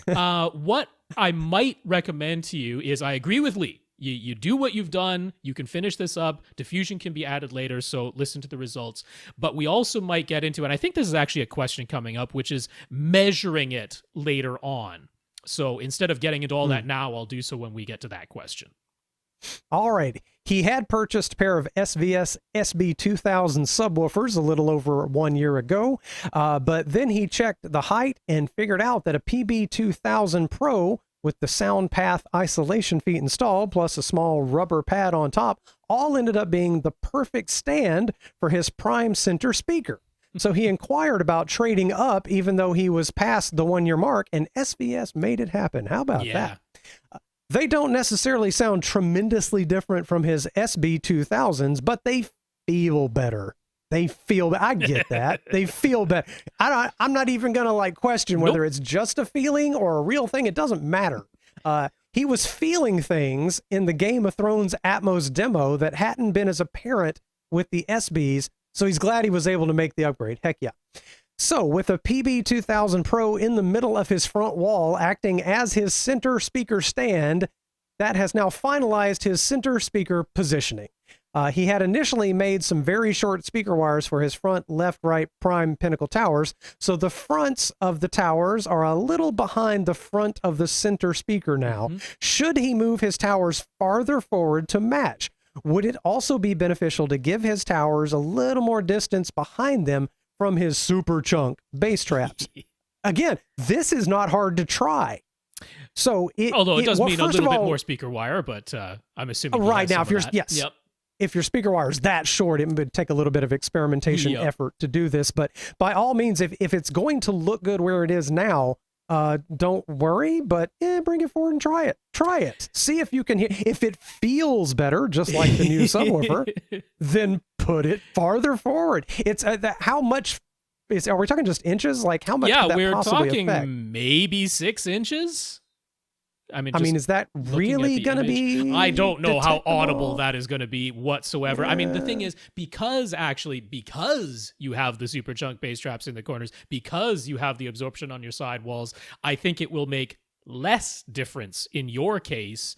what I might recommend to you is I agree with Lee. You do what you've done. You can finish this up. Diffusion can be added later, so listen to the results. But we also might get into, and I think this is actually a question coming up, which is measuring it later on. So instead of getting into all that now, I'll do so when we get to that question. All right. He had purchased a pair of SVS SB2000 subwoofers a little over 1 year ago, but then he checked the height and figured out that a PB2000 Pro with the sound path isolation feet installed, plus a small rubber pad on top, all ended up being the perfect stand for his prime center speaker. So he inquired about trading up, even though he was past the 1 year mark, and SVS made it happen. How about that? They don't necessarily sound tremendously different from his SB2000s, but they feel better. I get that. They feel better. I'm not even going to question whether it's just a feeling or a real thing. It doesn't matter. He was feeling things in the Game of Thrones Atmos demo that hadn't been as apparent with the SBs. So he's glad he was able to make the upgrade. Heck yeah. So with a PB2000 Pro in the middle of his front wall, acting as his center speaker stand, that has now finalized his center speaker positioning. He had initially made some very short speaker wires for his front, left, right, prime, pinnacle towers. So the fronts of the towers are a little behind the front of the center speaker now. Should he move his towers farther forward to match? Would it also be beneficial to give his towers a little more distance behind them from his super chunk bass traps? Again, this is not hard to try. So although it does mean a little bit more speaker wire, but I'm assuming right now, if your speaker wire is that short, it would take a little bit of experimentation effort to do this. But by all means, if it's going to look good where it is now, don't worry, but bring it forward and try it. Try it. See if you can hear. If it feels better, just like the new subwoofer, then put it farther forward. It's how much are we talking just inches? How much? Yeah, could that we're possibly talking affect? maybe 6 inches. I mean, is that really going to be? I don't know how detectable? audible that is going to be whatsoever. I mean, the thing is, because you have the super chunk bass traps in the corners, because you have the absorption on your side walls, I think it will make less difference in your case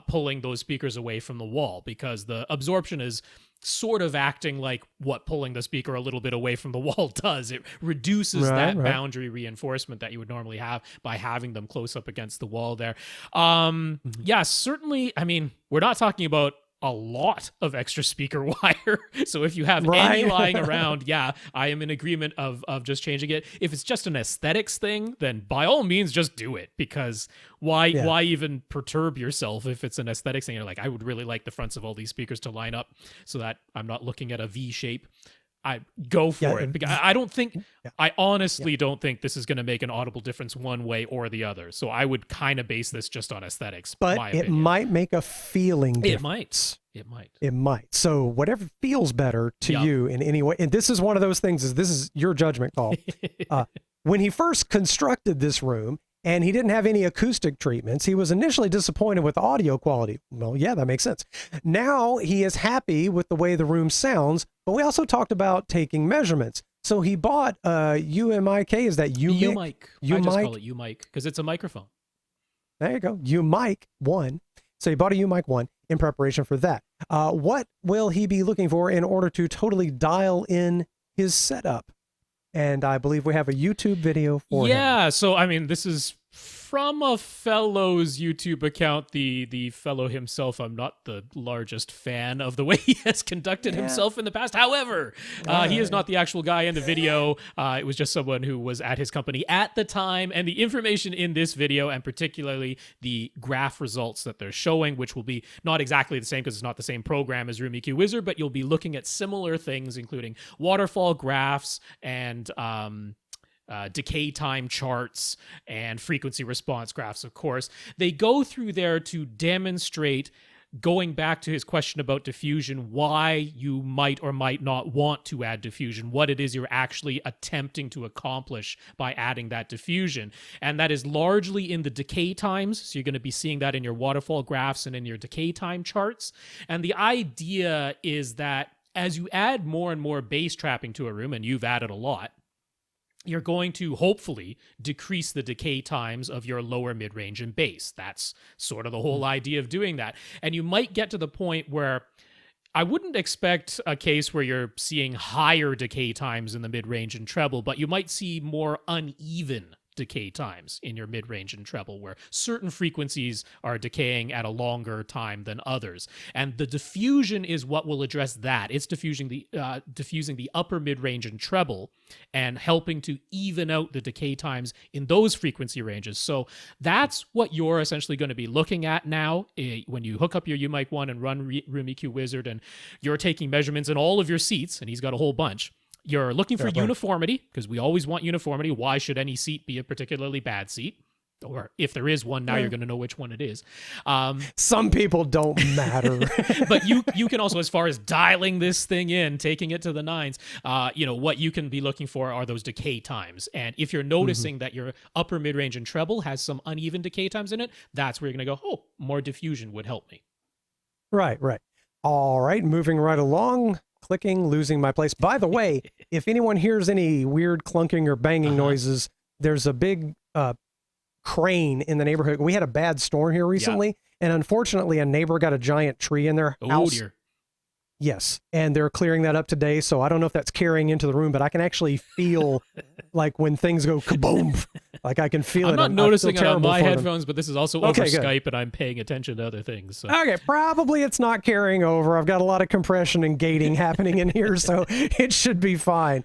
pulling those speakers away from the wall, because the absorption is sort of acting like what pulling the speaker a little bit away from the wall does. It reduces that boundary reinforcement that you would normally have by having them close up against the wall there. Yeah, certainly. I mean, we're not talking about a lot of extra speaker wire. So if you have any lying around, yeah, I am in agreement of just changing it. If it's just an aesthetics thing, then by all means just do it, because why even perturb yourself if it's an aesthetics thing? You're like, I would really like the fronts of all these speakers to line up so that I'm not looking at a V shape. I go for it. Because I don't think, I honestly don't think this is going to make an audible difference one way or the other. So I would kind of base this just on aesthetics. But it might make a feeling difference. It might. So whatever feels better to you in any way. And this is one of those things, this is your judgment call. When he first constructed this room, and he didn't have any acoustic treatments, he was initially disappointed with the audio quality. Well, yeah, that makes sense. Now he is happy with the way the room sounds, but we also talked about taking measurements. So he bought a UMIK. Is that UMIK? I just call it UMIK because it's a microphone. There you go. UMIK 1. So he bought a UMIK 1 in preparation for that. What will he be looking for in order to totally dial in his setup? And I believe we have a YouTube video for him. Yeah, so I mean, this is from a fellow's YouTube account, the fellow himself. I'm not the largest fan of the way he has conducted himself in the past. However, he is not the actual guy in the video. It was just someone who was at his company at the time. And the information in this video, and particularly the graph results that they're showing, which will be not exactly the same because it's not the same program as Room EQ Wizard, but you'll be looking at similar things, including waterfall graphs and decay time charts and frequency response graphs, of course. They go through there to demonstrate, going back to his question about diffusion, why you might or might not want to add diffusion, what it is you're actually attempting to accomplish by adding that diffusion. And that is largely in the decay times. So you're going to be seeing that in your waterfall graphs and in your decay time charts. And the idea is that as you add more and more bass trapping to a room, and you've added a lot, you're going to hopefully decrease the decay times of your lower mid-range and bass. That's sort of the whole idea of doing that. And you might get to the point where I wouldn't expect a case where you're seeing higher decay times in the mid-range and treble, but you might see more uneven decay times in your mid-range and treble, where certain frequencies are decaying at a longer time than others. And the diffusion is what will address that. It's diffusing the upper mid-range and treble and helping to even out the decay times in those frequency ranges. So that's what you're essentially going to be looking at now when you hook up your UMIK 1 and run Room EQ Wizard, and you're taking measurements in all of your seats, and he's got a whole bunch. You're looking for uniformity, because we always want uniformity. Why should any seat be a particularly bad seat? Or if there is one, now you're going to know which one it is. Some people don't matter. But you can also, as far as dialing this thing in, taking it to the nines, what you can be looking for are those decay times. And if you're noticing that your upper mid-range and treble has some uneven decay times in it, that's where you're going to go, oh, more diffusion would help me. Right. All right, moving right along. Clicking, losing my place. By the way, if anyone hears any weird clunking or banging noises, there's a big crane in the neighborhood. We had a bad storm here recently, and unfortunately, a neighbor got a giant tree in their house. Oh, dear. Yes, and they're clearing that up today, so I don't know if that's carrying into the room, but I can actually feel like when things go kaboom, like I can feel I'm it. Not noticing it on my headphones, them. but this is also over good. Skype, and I'm paying attention to other things. So. Okay, probably it's not carrying over. I've got a lot of compression and gating happening in here, so it should be fine.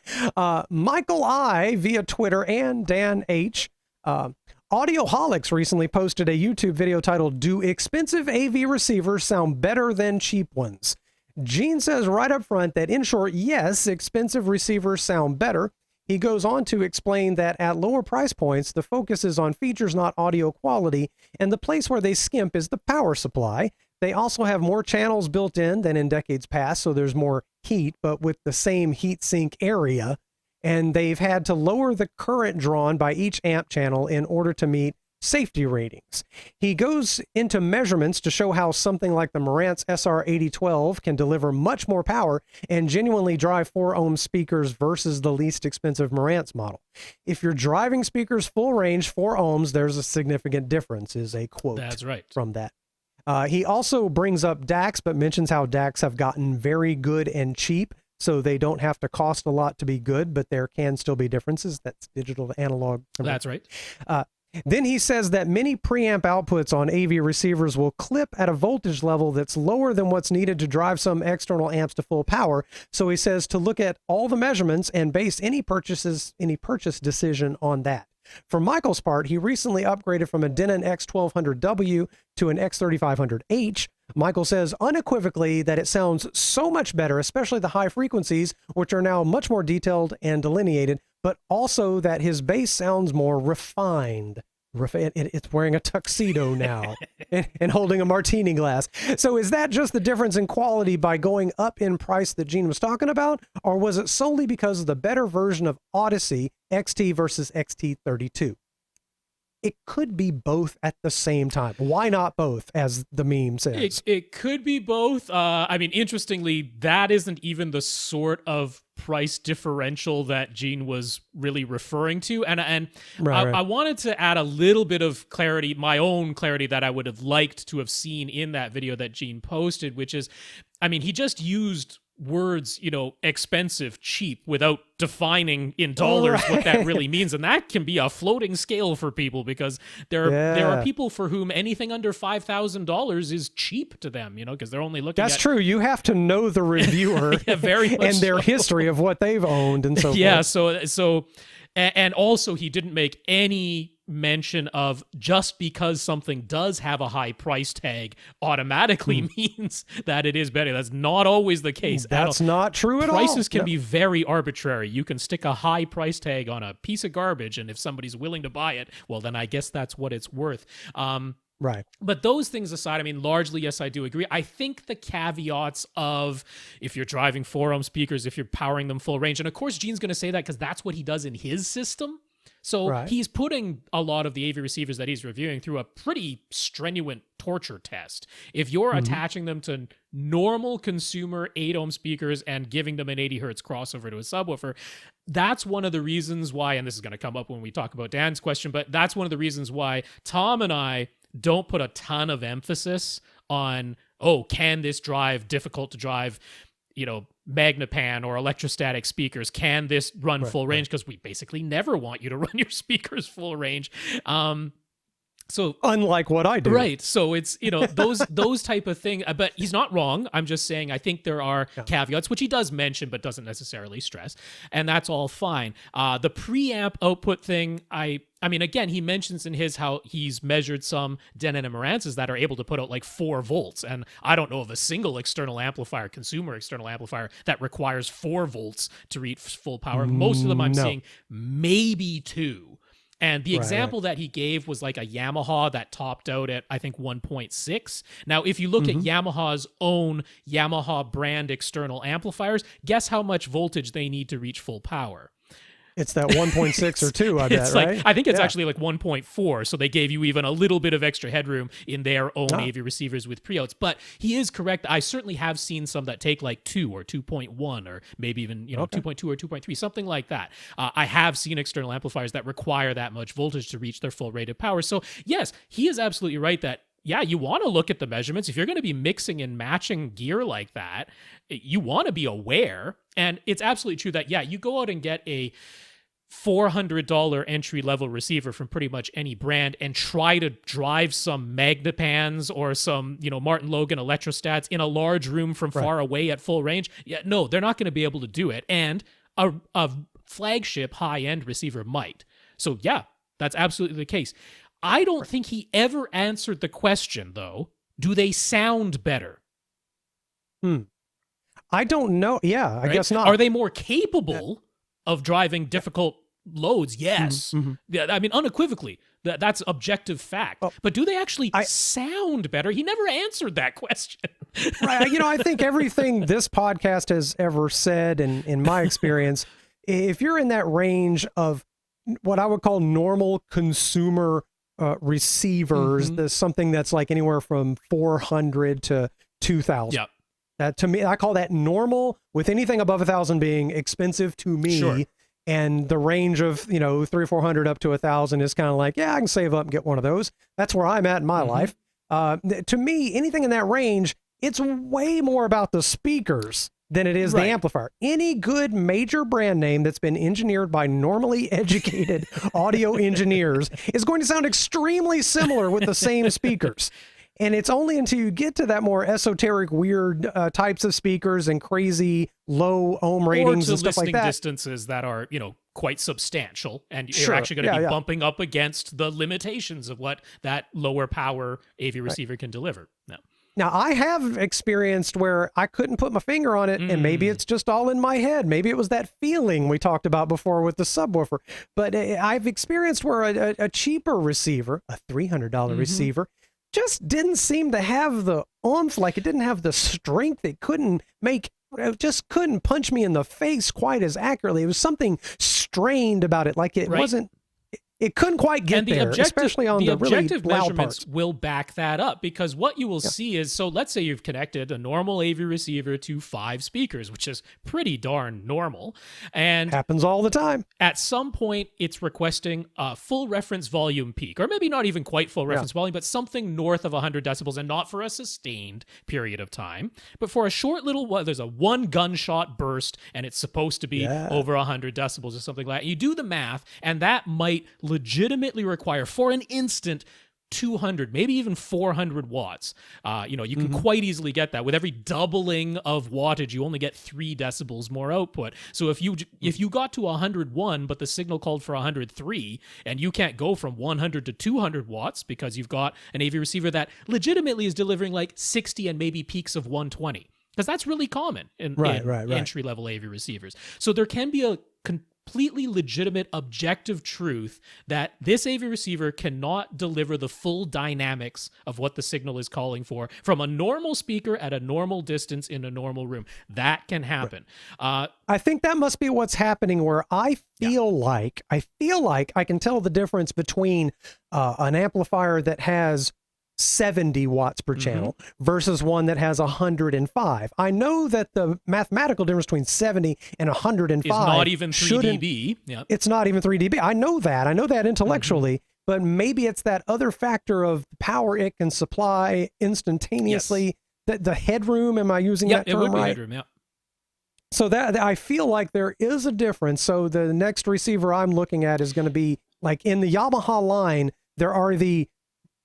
Michael I, via Twitter, and Dan H. Audioholics recently posted a YouTube video titled, "Do Expensive AV Receivers Sound Better Than Cheap Ones?" Gene says right up front that, in short, yes, expensive receivers sound better. He goes on to explain that at lower price points, the focus is on features, not audio quality, and the place where they skimp is the power supply. They also have more channels built in than in decades past, so there's more heat, but with the same heat sink area. And they've had to lower the current drawn by each amp channel in order to meet safety ratings. He goes into measurements to show how something like the Marantz SR8012 can deliver much more power and genuinely drive 4-ohm speakers versus the least expensive Marantz model. If you're driving speakers full range, 4 ohms, there's a significant difference, is a quote That's right. from that. He also brings up DACs, but mentions how DACs have gotten very good and cheap, so they don't have to cost a lot to be good, but there can still be differences. That's digital to analog. That's right. Then he says that many preamp outputs on AV receivers will clip at a voltage level that's lower than what's needed to drive some external amps to full power. So he says to look at all the measurements and base any purchase decision on that. For Michael's part, he recently upgraded from a Denon X1200W to an X3500H. Michael says unequivocally that it sounds so much better, especially the high frequencies, which are now much more detailed and delineated, but also that his bass sounds more refined. It's wearing a tuxedo now and holding a martini glass. So is that just the difference in quality by going up in price that Gene was talking about? Or was it solely because of the better version of Audyssey XT versus XT32? It could be both at the same time. Why not both, as the meme says? It could be both. I mean, interestingly, that isn't even the sort of price differential that Gene was really referring to. And I wanted to add a little bit of clarity, my own clarity that I would have liked to have seen in that video that Gene posted, which is, I mean, he just used words, expensive, cheap, without defining in dollars what that really means. And that can be a floating scale for people, because there are people for whom anything under $5,000 is cheap to them, because they're only looking That's true. You have to know the reviewer very much and their history of what they've owned and so forth. Yeah, so and also he didn't make any mention of just because something does have a high price tag automatically means that it is better. That's not always the case. That's not true at all. Prices can be very arbitrary. You can stick a high price tag on a piece of garbage, and if somebody's willing to buy it, well, then I guess that's what it's worth. Right. But those things aside, I mean, largely, yes, I do agree. I think the caveats of if you're driving 4-ohm speakers, if you're powering them full range, and of course, Gene's going to say that because that's what he does in his system. So he's putting a lot of the AV receivers that he's reviewing through a pretty strenuous torture test. If you're attaching them to normal consumer 8-ohm speakers and giving them an 80 hertz crossover to a subwoofer, that's one of the reasons why, and this is going to come up when we talk about Dan's question, but that's one of the reasons why Tom and I don't put a ton of emphasis on, can this drive difficult to drive, Magnapan or electrostatic speakers? Can this run full range? Because we basically never want you to run your speakers full range. So unlike what I do. Right. So it's, those type of thing, but he's not wrong. I'm just saying, I think there are caveats, which he does mention, but doesn't necessarily stress. And that's all fine. The preamp output thing, I mean, again, he mentions in his how he's measured some Denon and Marantz's that are able to put out like 4 volts. And I don't know of a single external amplifier, consumer external amplifier, that requires 4 volts to reach full power. Most of them I'm seeing maybe 2. And the example that he gave was like a Yamaha that topped out at, I think, 1.6. Now, if you look at Yamaha's own Yamaha brand external amplifiers, guess how much voltage they need to reach full power? It's that 1.6 or 2, I bet, right? I think it's actually like 1.4, so they gave you even a little bit of extra headroom in their own AV receivers with pre-outs. But he is correct. I certainly have seen some that take like 2 or 2.1 or maybe even 2.2 or 2.3, something like that. I have seen external amplifiers that require that much voltage to reach their full rated power. So yes, he is absolutely right that you want to look at the measurements. If you're going to be mixing and matching gear like that, you want to be aware. And it's absolutely true that, you go out and get a $400 entry-level receiver from pretty much any brand and try to drive some Magnapans or some, Martin Logan electrostats in a large room from far away at full range. No, they're not going to be able to do it. And a flagship high-end receiver might. So that's absolutely the case. I don't think he ever answered the question, though. Do they sound better? I don't know. Yeah, I guess not. Are they more capable of driving difficult loads? Yes. I mean, unequivocally, that's objective fact. But do they actually sound better? He never answered that question. Right. I think everything this podcast has ever said, and in my experience, if you're in that range of what I would call normal consumer receivers. There's something that's like anywhere from 400 to 2,000. Yep. To me, I call that normal, with anything above 1,000 being expensive to me. Sure. And the range of, 300 or 400 up to 1,000 is kind of like, yeah, I can save up and get one of those. That's where I'm at in my life. To me, anything in that range, it's way more about the speakers than it is the amplifier. Any good major brand name that's been engineered by normally educated audio engineers is going to sound extremely similar with the same speakers. And it's only until you get to that more esoteric, weird types of speakers and crazy low ohm ratings and stuff like that. Distances that are, quite substantial, and you're actually going to be bumping up against the limitations of what that lower power AV receiver can deliver. No. Now, I have experienced where I couldn't put my finger on it, and maybe it's just all in my head. Maybe it was that feeling we talked about before with the subwoofer. But I've experienced where a cheaper receiver, a $300 receiver, just didn't seem to have the oomph, like it didn't have the strength. It just couldn't punch me in the face quite as accurately. It was something strained about it, like it wasn't. It couldn't quite get there, especially on the really objective loud measurements parts. will back that up, because what you will see is, so let's say you've connected a normal AV receiver to 5 speakers, which is pretty darn normal. And happens all the time. At some point, it's requesting a full reference volume peak, or maybe not even quite full reference volume, but something north of 100 decibels, and not for a sustained period of time, but for a short little, there's a one gunshot burst, and it's supposed to be over 100 decibels or something like that. You do the math, and that might legitimately require, for an instant, 200, maybe even 400 watts. You can quite easily get that. With every doubling of wattage, you only get 3 decibels more output. So if you got to 101, but the signal called for 103, and you can't go from 100 to 200 watts because you've got an AV receiver that legitimately is delivering like 60 and maybe peaks of 120, because that's really common in entry-level AV receivers. So there can be a completely legitimate objective truth that this AV receiver cannot deliver the full dynamics of what the signal is calling for from a normal speaker at a normal distance in a normal room. That can happen. I think that must be what's happening, where I feel like I can tell the difference between an amplifier that has 70 watts per channel versus one that has 105. I know that the mathematical difference between 70 and 105 is not even 3 dB. It's not even 3 dB. I know that intellectually, but maybe it's that other factor of power it can supply instantaneously. The headroom, am I using that term it would be right? Headroom, So that I feel like there is a difference. So the next receiver I'm looking at is going to be like in the Yamaha line, there are the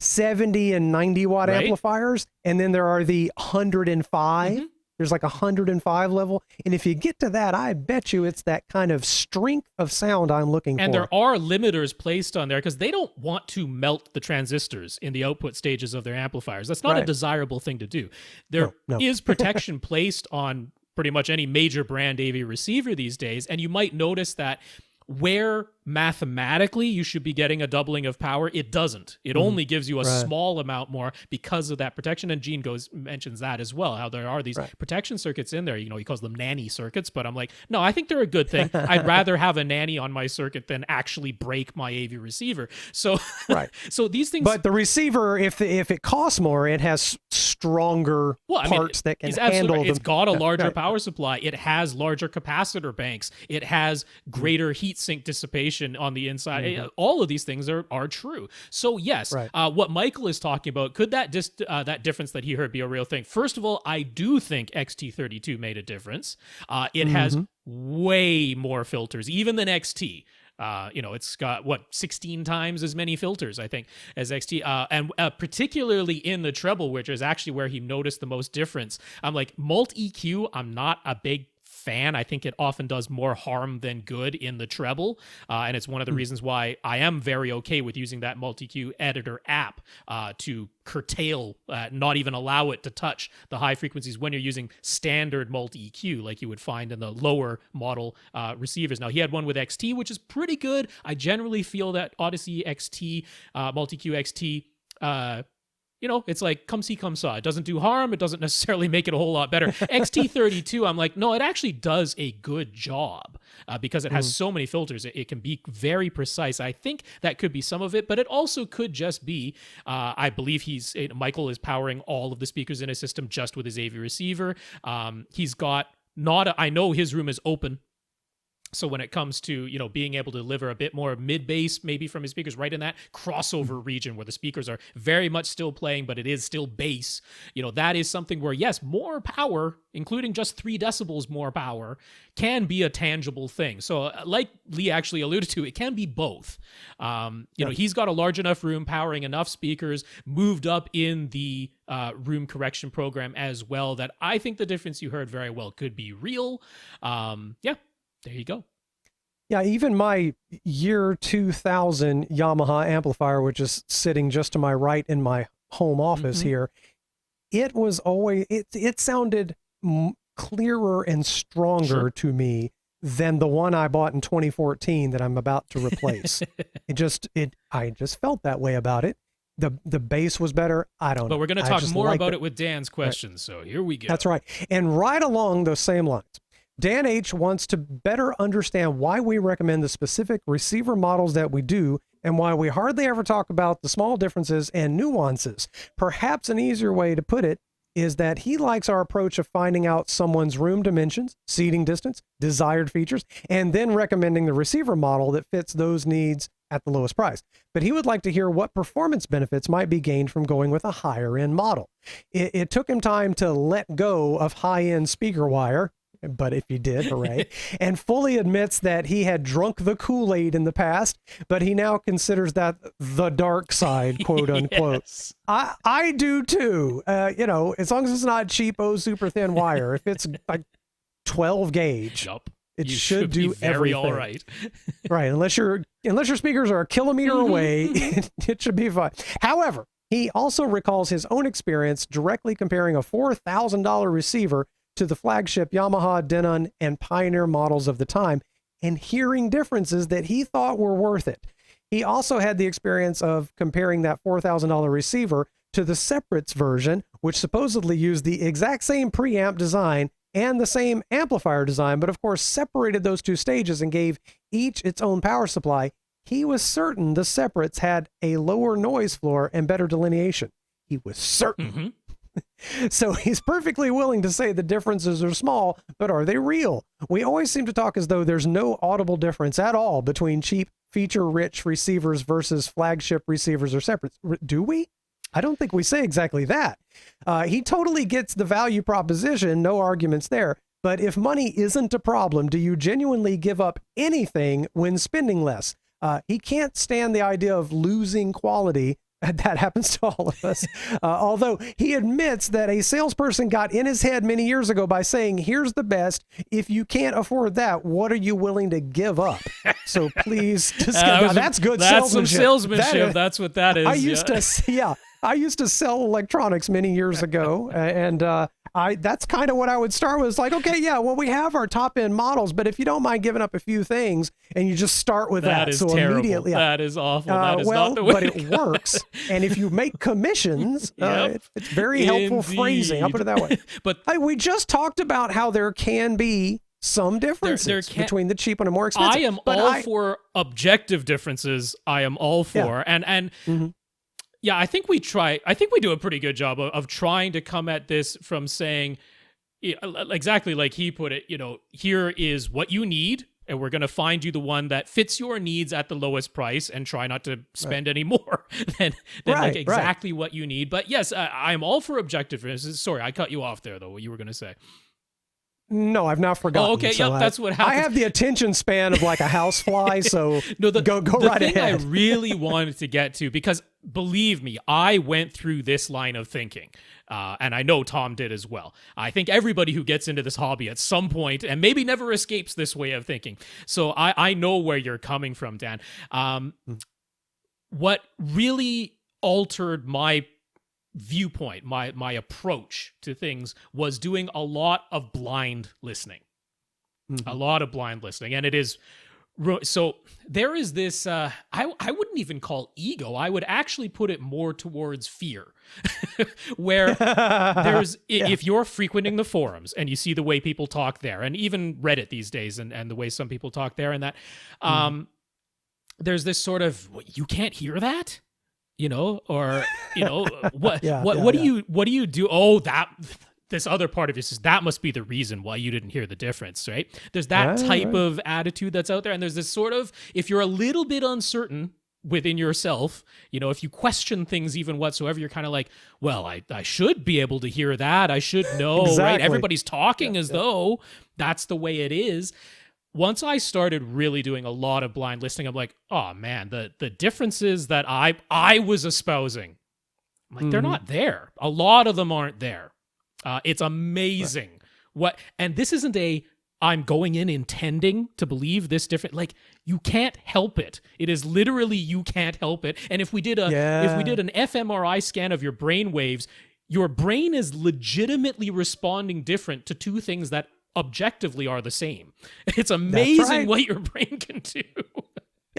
70 and 90 watt amplifiers, and then there are the 105. There's like a 105 level, and if you get to that, I bet you it's that kind of strength of sound I'm looking for. And there are limiters placed on there because they don't want to melt the transistors in the output stages of their amplifiers. That's not a desirable thing to do. There is protection placed on pretty much any major brand AV receiver these days, and you might notice that where mathematically you should be getting a doubling of power, it doesn't. It only gives you a small amount more because of that protection. And Gene mentions that as well, how there are these protection circuits in there. He calls them nanny circuits, but I'm like, no, I think they're a good thing. I'd rather have a nanny on my circuit than actually break my AV receiver. So, so these things. But the receiver, if it costs more, it has stronger parts that can handle them. It's got a larger power supply. It has larger capacitor banks. It has greater heat sink dissipation on the inside. All of these things are true. So yes, what Michael is talking about, could that that difference that he heard be a real thing? First of all, I do think XT32 made a difference. It has way more filters, even than XT. It's got 16 times as many filters, I think, as XT, and particularly in the treble, which is actually where he noticed the most difference. I'm like, Mult EQ, I'm not a big fan. I think it often does more harm than good in the treble, and it's one of the reasons why I am very okay with using that Audyssey Editor App to curtail, not even allow it to touch the high frequencies when you're using standard Mult EQ like you would find in the lower model receivers. Now, he had one with XT, which is pretty good. I generally feel that Audyssey XT, Mult EQ XT, it's like come see, come saw. It doesn't do harm. It doesn't necessarily make it a whole lot better. XT32, I'm like, no, it actually does a good job because it has so many filters. It can be very precise. I think that could be some of it, but it also could just be, I believe Michael is powering all of the speakers in his system just with his AV receiver. He's got I know his room is open. So when it comes to, being able to deliver a bit more mid-bass maybe from his speakers right in that crossover region where the speakers are very much still playing, but it is still bass, that is something where, yes, more power, including just 3 decibels more power, can be a tangible thing. So like Lee actually alluded to, it can be both. He's got a large enough room powering enough speakers moved up in the room correction program as well that I think the difference you heard very well could be real. There you go. Yeah, even my year 2000 Yamaha amplifier, which is sitting just to my right in my home office here, it was always, it sounded clearer and stronger to me than the one I bought in 2014 that I'm about to replace. I just felt that way about it. The bass was better. I don't know. But we're going to talk more about it with Dan's questions. So here we go. That's right. And right along those same lines, Dan H. wants to better understand why we recommend the specific receiver models that we do and why we hardly ever talk about the small differences and nuances. Perhaps an easier way to put it is that he likes our approach of finding out someone's room dimensions, seating distance, desired features, and then recommending the receiver model that fits those needs at the lowest price. But he would like to hear what performance benefits might be gained from going with a higher end model. It took him time to let go of high-end speaker wire, but if he did, hooray, and fully admits that he had drunk the Kool-Aid in the past, but he now considers that the dark side, quote unquote. Yes. I do too. As long as it's not cheapo, super thin wire, if it's like 12 gauge, it should do very everything. All right. Right. Unless your speakers are a kilometer away, it should be fine. However, he also recalls his own experience directly comparing a $4,000 receiver to the flagship Yamaha, Denon, and Pioneer models of the time, and hearing differences that he thought were worth it. He also had the experience of comparing that $4,000 receiver to the Separates version, which supposedly used the exact same preamp design and the same amplifier design, but of course separated those two stages and gave each its own power supply. He was certain the Separates had a lower noise floor and better delineation. He was certain. So he's perfectly willing to say the differences are small, but are they real? We always seem to talk as though there's no audible difference at all between cheap, feature-rich receivers versus flagship receivers or separates. Do we? I don't think we say exactly that. He totally gets the value proposition, no arguments there. But if money isn't a problem, do you genuinely give up anything when spending less? He can't stand the idea of losing quality. That happens to all of us. Although he admits that a salesperson got in his head many years ago by saying, here's the best. If you can't afford that, what are you willing to give up? So please, that's good that's salesmanship. Some salesmanship. That's what that is. I used to sell electronics many years ago, and that's kind of what I would start with. Like, okay, yeah, well, we have our top end models, but if you don't mind giving up a few things, and you just start with that, is so terrible. Immediately, that is awful. That is not the way. But it works, and if you make commissions, it's very helpful phrasing. I'll put it that way. But we just talked about how there can be some differences between the cheap and the more expensive. I am all for objective differences. I am all for and. Yeah, I think we do a pretty good job of trying to come at this from saying, exactly like he put it, here is what you need, and we're going to find you the one that fits your needs at the lowest price and try not to spend any more than exactly what you need. But yes, I'm all for objective. Sorry, I cut you off there, though, what you were going to say. No, I've now forgotten. Oh, okay, so that's what happens. I have the attention span of like a housefly, so no, go right ahead. The thing I really wanted to get to, because believe me, I went through this line of thinking, and I know Tom did as well. I think everybody who gets into this hobby at some point, and maybe never escapes this way of thinking. So I know where you're coming from, Dan. What really altered my viewpoint, my approach to things, was doing a lot of blind listening. A lot of blind listening. And it is So there is this, I wouldn't even call ego. I would actually put it more towards fear, where if you're frequenting the forums and you see the way people talk there, and even Reddit these days, and the way some people talk there, and that, there's this sort of, you can't hear that, or what do you do? Oh, this other part of it is that must be the reason why you didn't hear the difference, right? There's that type of attitude that's out there, and there's this sort of, if you're a little bit uncertain within yourself, if you question things even whatsoever, you're kind of like, well, I should be able to hear that. I should know, right? Everybody's talking as though that's the way it is. Once I started really doing a lot of blind listening, I'm like, oh man, the differences that I was espousing, I'm like, they're not there. A lot of them aren't there. It's amazing and this isn't I'm going in intending to believe this different, like, you can't help it. It is literally, you can't help it. And if we did an fMRI scan of your brain waves, your brain is legitimately responding different to two things that objectively are the same. It's amazing what your brain can do.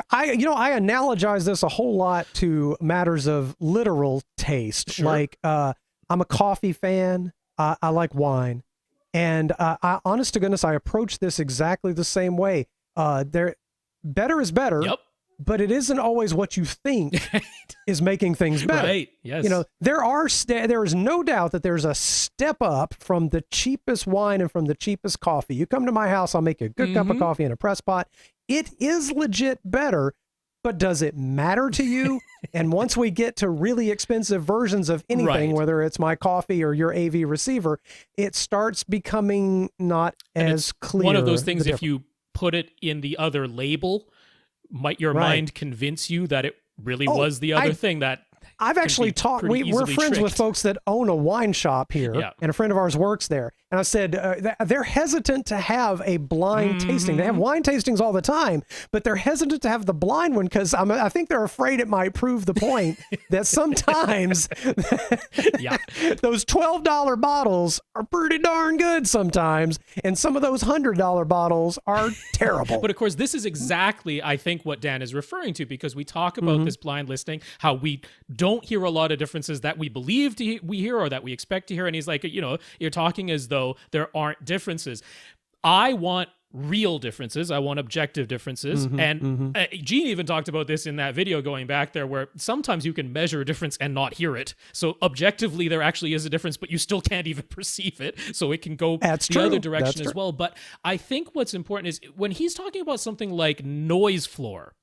I analogize this a whole lot to matters of literal taste. Sure. Like, I'm a coffee fan. I like wine. And honest to goodness, I approach this exactly the same way. Better is better. Yep. But it isn't always what you think is making things better. Right. Yes. There is no doubt that there's a step up from the cheapest wine and from the cheapest coffee. You come to my house, I'll make you a good cup of coffee in a press pot. It is legit better, but does it matter to you? And once we get to really expensive versions of anything, whether it's my coffee or your AV receiver, it starts becoming not as clear. One of those things, if you put it in the other label, might your mind convince you that it really was the other thing that I've actually talked, we're friends with folks that own a wine shop here, and a friend of ours works there. And I said, they're hesitant to have a blind tasting. They have wine tastings all the time, but they're hesitant to have the blind one because I think they're afraid it might prove the point that sometimes those $12 bottles are pretty darn good sometimes, and some of those $100 bottles are terrible. But of course, this is exactly, I think, what Dan is referring to, because we talk about this blind listening, how we don't hear a lot of differences that we believe we hear or that we expect to hear. And he's like, you're talking as though there aren't differences. I want real differences. I want objective differences. Gene even talked about this in that video going back there, where sometimes you can measure a difference and not hear it. So objectively, there actually is a difference, but you still can't even perceive it. So it can go the other direction as well. But I think what's important is when he's talking about something like noise floor,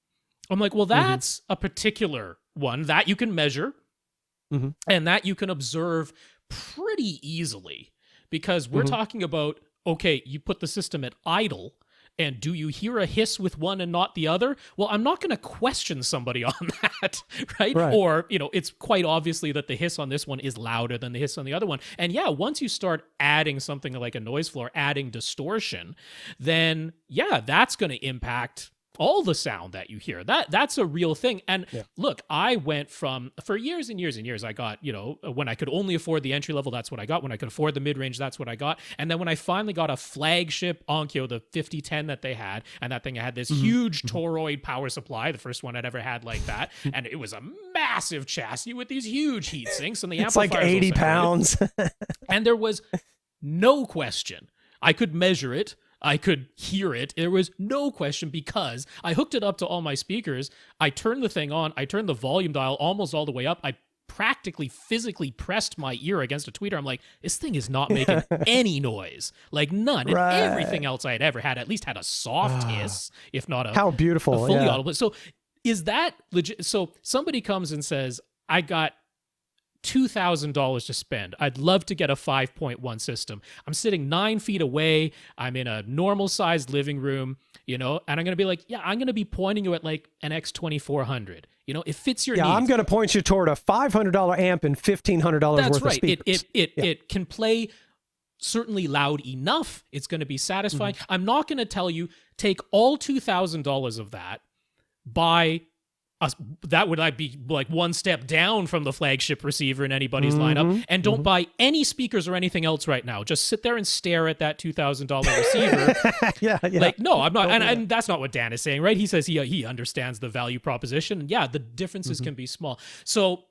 I'm like, well, that's a particular one that you can measure and that you can observe pretty easily, because we're talking about, okay, you put the system at idle, and do you hear a hiss with one and not the other? Well, I'm not going to question somebody on that, right? Or, it's quite obviously that the hiss on this one is louder than the hiss on the other one. And yeah, once you start adding something like a noise floor, adding distortion, then that's going to impact all the sound that you hear. That's a real thing. And look, I went from, for years and years and years, I got, when I could only afford the entry level, that's what I got. When I could afford the mid-range, that's what I got. And then when I finally got a flagship Onkyo, the 5010 that they had, and that thing had this huge toroid power supply, the first one I'd ever had like that. And it was a massive chassis with these huge heat sinks, and the amplifiers. It's like 80 pounds. And there was no question. I could measure it. I could hear it. There was no question, because I hooked it up to all my speakers. I turned the thing on. I turned the volume dial almost all the way up. I practically physically pressed my ear against a tweeter. I'm like, this thing is not making any noise, like none. And everything else I had ever had at least had a soft hiss, if not a fully audible. So is that legit? So somebody comes and says, I got $2,000 to spend. I'd love to get a 5.1 system. I'm sitting 9 feet away. I'm in a normal sized living room, and I'm going to be like, I'm going to be pointing you at like an X2400. It fits your needs. I'm going to point you toward a $500 amp and $1,500 worth of speakers. It can play certainly loud enough. It's going to be satisfying. I'm not going to tell you, take all $2,000 of that, buy that would be like one step down from the flagship receiver in anybody's lineup. And don't buy any speakers or anything else right now. Just sit there and stare at that $2,000 receiver. Yeah. Like, no, I'm not. And that's not what Dan is saying, right? He says he understands the value proposition. And yeah, the differences can be small. So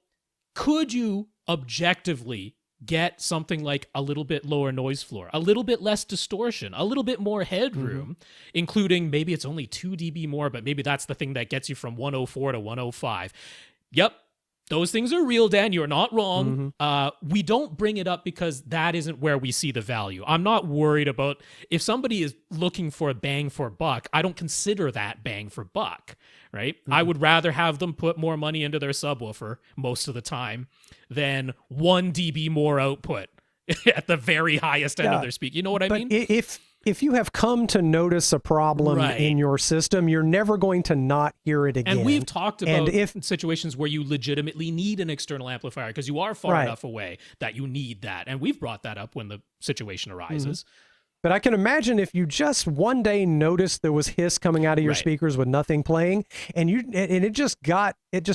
could you objectively get something like a little bit lower noise floor, a little bit less distortion, a little bit more headroom, including maybe it's only 2 dB more, but maybe that's the thing that gets you from 104 to 105. Yep. Those things are real, Dan. You're not wrong. We don't bring it up because that isn't where we see the value. I'm not worried about if somebody is looking for a bang for buck. I don't consider that bang for buck, right? I would rather have them put more money into their subwoofer most of the time than 1 dB more output at the very highest end of their speak. You know what I mean? If you have come to notice a problem in your system, you're never going to not hear it again. And we've talked about situations where you legitimately need an external amplifier because you are far enough away that you need that. And we've brought that up when the situation arises. But I can imagine if you just one day noticed there was hiss coming out of your speakers with nothing playing, and it just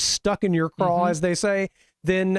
stuck in your craw, as they say, then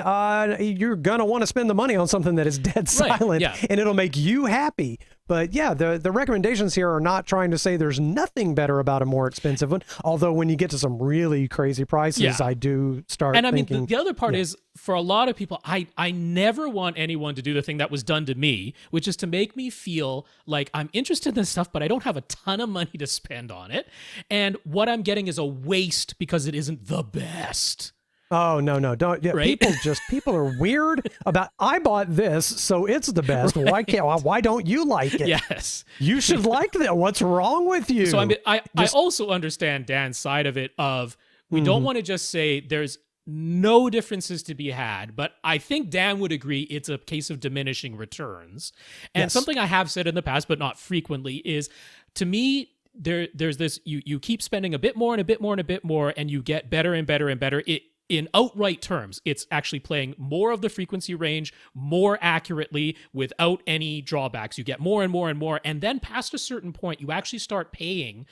you're gonna want to spend the money on something that is dead silent, and it'll make you happy. But yeah, the recommendations here are not trying to say there's nothing better about a more expensive one. Although when you get to some really crazy prices, I do start thinking. And I mean, the other part is, for a lot of people, I never want anyone to do the thing that was done to me, which is to make me feel like I'm interested in this stuff, but I don't have a ton of money to spend on it. And what I'm getting is a waste because it isn't the best. Oh, no, don't. Yeah, right? People are weird about, I bought this, so it's the best. Why don't you like it? Yes. You should like that. What's wrong with you? So I also understand Dan's side of it of, we don't want to just say there's no differences to be had, but I think Dan would agree it's a case of diminishing returns. And something I have said in the past, but not frequently, is, to me, there's this, you keep spending a bit more and a bit more and a bit more, and you get better and better and better. In outright terms, it's actually playing more of the frequency range more accurately without any drawbacks. You get more and more and more, and then past a certain point, you actually start paying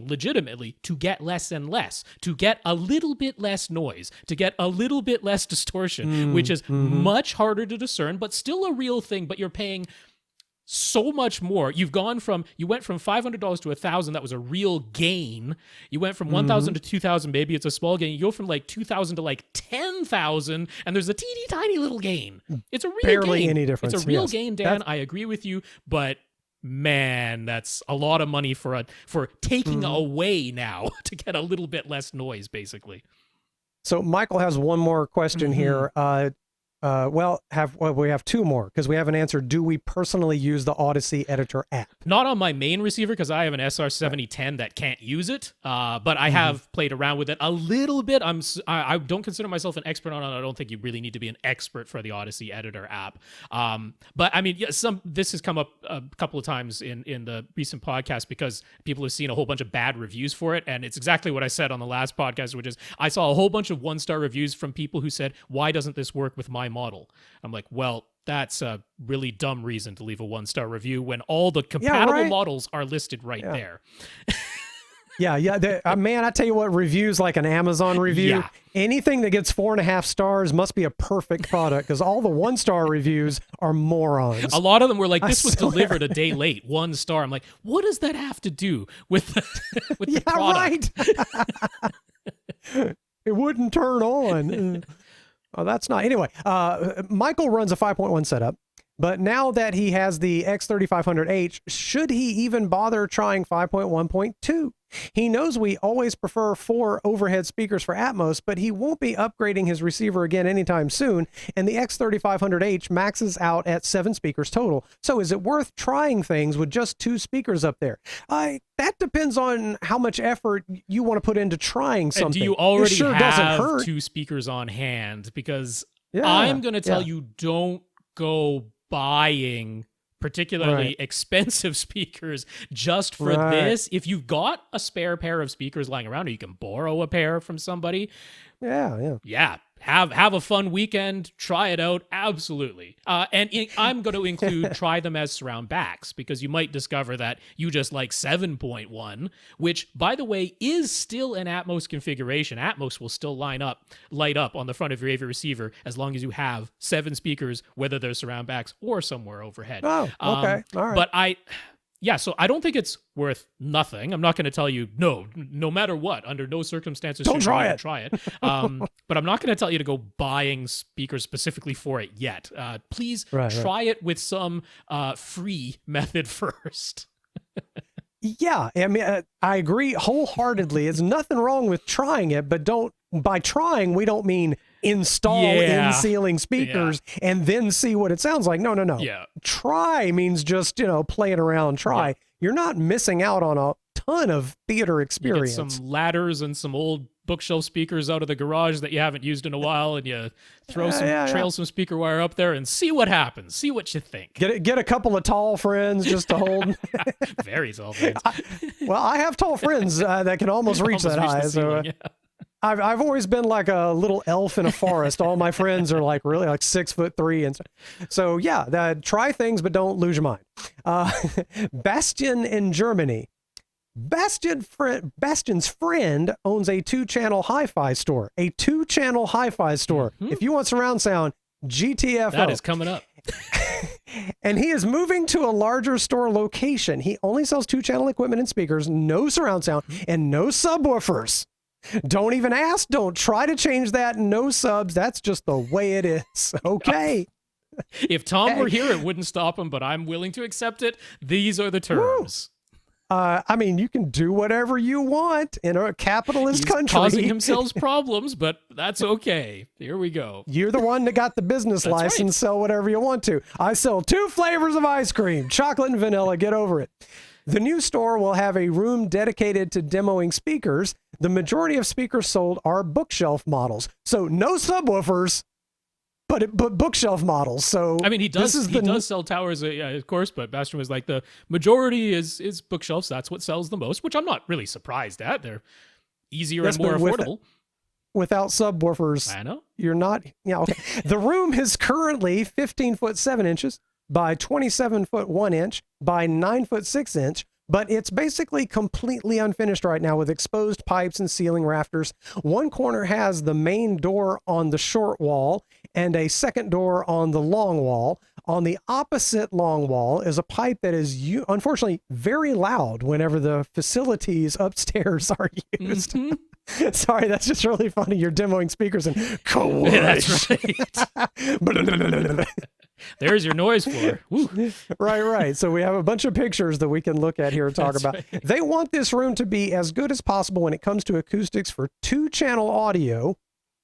legitimately to get less and less, to get a little bit less noise, to get a little bit less distortion, which is much harder to discern, but still a real thing, but you're paying so much more. You went from $500 to $1,000. That was a real gain. You went from 1,000 to 2,000. Maybe it's a small gain. You go from like 2,000 to like 10,000, and there's a teeny tiny little gain. It's a real barely gain. Any difference. It's a real gain, Dan. I agree with you, but man, that's a lot of money for taking away now to get a little bit less noise, basically. So Michael has one more question here. We have two more because we haven't answered. Do we personally use the Audyssey Editor app? Not on my main receiver because I have an SR7010 that can't use it, but I have played around with it a little bit. I don't consider myself an expert on it. I don't think you really need to be an expert for the Audyssey Editor app. But I mean, this has come up a couple of times in the recent podcast because people have seen a whole bunch of bad reviews for it, and it's exactly what I said on the last podcast, which is I saw a whole bunch of 1-star reviews from people who said, "Why doesn't this work with my model?" I'm like, well, that's a really dumb reason to leave a 1-star review when all the compatible models are listed right there. Man, I tell you what, reviews like an Amazon review, anything that gets 4.5 stars must be a perfect product because all the 1-star reviews are morons. A lot of them were like, this was delivered a day late, 1 star. I'm like, what does that have to do with the product? Right. It wouldn't turn on. Oh, that's not. Anyway, Michael runs a 5.1 setup, but now that he has the X3500H, should he even bother trying 5.1.2? He knows we always prefer 4 overhead speakers for Atmos, but he won't be upgrading his receiver again anytime soon, and the X3500H maxes out at 7 speakers total. So is it worth trying things with just 2 speakers up there? That depends on how much effort you want to put into trying something. And do you already have 2 speakers on hand? Because I'm going to tell you, don't go buying particularly expensive speakers just for this. If you've got a spare pair of speakers lying around, or you can borrow a pair from somebody, have a fun weekend, try it out, absolutely. I'm going to include try them as surround backs, because you might discover that you just like 7.1, which, by the way, is still an Atmos configuration. Atmos will still light up on the front of your AV receiver as long as you have 7 speakers, whether they're surround backs or somewhere overhead. Oh, okay. All right. But so I don't think it's worth nothing. I'm not going to tell you, no matter what, under no circumstances don't should try you it. Try it. But I'm not going to tell you to go buying speakers specifically for it yet. Please try it with some free method first. Yeah, I mean, I agree wholeheartedly. There's nothing wrong with trying it, but by trying, we don't mean install in-ceiling speakers and then see what it sounds like. No. Yeah. Try means just, playing around, try. Yeah. You're not missing out on a ton of theater experience. You get some ladders and some old bookshelf speakers out of the garage that you haven't used in a while, and you throw some speaker wire up there and see what happens. See what you think. Get a couple of tall friends just to hold. Very tall friends. I have tall friends that can almost reach that high. Ceiling, I've always been like a little elf in a forest. All my friends are like really like 6'3", and so try things, but don't lose your mind. Bastian in Germany. Bastian's friend owns a 2-channel hi-fi store. If you want surround sound, GTFO. That is coming up. And he is moving to a larger store location. He only sells 2-channel equipment and speakers, no surround sound, and no subwoofers. Don't even ask. Don't try to change that. No subs. That's just the way it is. Okay. If Tom were here, it wouldn't stop him, but I'm willing to accept it. These are the terms. I mean, you can do whatever you want in a capitalist country. Causing himself problems, but that's okay. Here we go. You're the one that got the business license. Right. Sell whatever you want to. I sell 2 flavors of ice cream, chocolate and vanilla. Get over it. The new store will have a room dedicated to demoing speakers. The majority of speakers sold are bookshelf models. So no subwoofers, but bookshelf models. So I mean, he does sell towers, of course, but Bastian was like, the majority is bookshelves. That's what sells the most, which I'm not really surprised at. They're easier and more affordable. Without subwoofers, I know. You're not. Yeah, okay. The room is currently 15 foot 7 inches by 27 foot 1 inch by 9 foot 6 inch. But it's basically completely unfinished right now with exposed pipes and ceiling rafters. One corner has the main door on the short wall and a second door on the long wall. On the opposite long wall is a pipe that is unfortunately very loud whenever the facilities upstairs are used. Mm-hmm. Sorry, that's just really funny. You're demoing speakers and that's right. There's your noise floor. Woo. Right. So we have a bunch of pictures that we can look at here and talk about. Right. They want this room to be as good as possible when it comes to acoustics for 2-channel audio.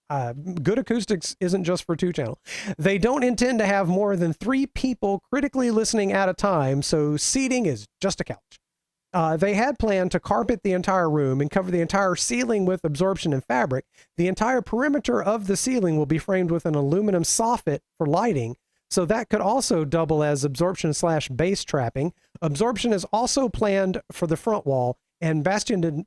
Good acoustics isn't just for 2-channel. They don't intend to have more than 3 people critically listening at a time, so seating is just a couch. They had planned to carpet the entire room and cover the entire ceiling with absorption and fabric. The entire perimeter of the ceiling will be framed with an aluminum soffit for lighting. So that could also double as absorption/base trapping. Absorption is also planned for the front wall, and Bastian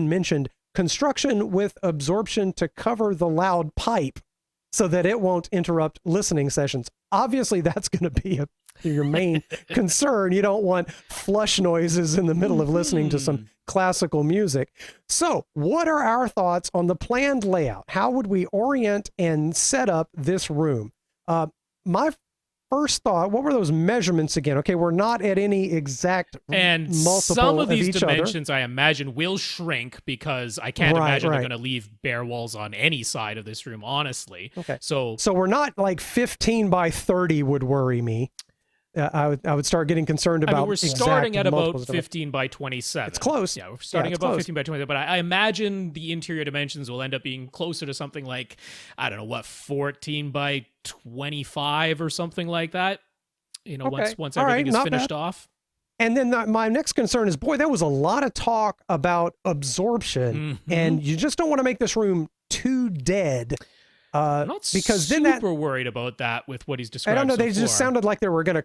mentioned construction with absorption to cover the loud pipe so that it won't interrupt listening sessions. Obviously, that's going to be your main concern. You don't want flush noises in the middle of listening to some classical music. So what are our thoughts on the planned layout? How would we orient and set up this room? My first thought, what were those measurements again? Okay, we're not at any exact and multiple some of these each dimensions other. I imagine will shrink because I can't imagine they're going to leave bare walls on any side of this room, honestly. Okay. So we're not like 15 by 30 would worry me. I would start getting concerned about. I mean, we're starting at about 15 by 27. It's close. Yeah, we're starting about close. 15 by 27. But I imagine the interior dimensions will end up being closer to something like, I don't know, 14 by 25 or something like that. You know, once everything is finished off. And then my next concern is, boy, there was a lot of talk about absorption, and you just don't want to make this room too dead. I'm not because super worried about that with what he's described. I don't know. So they just sounded like they were going to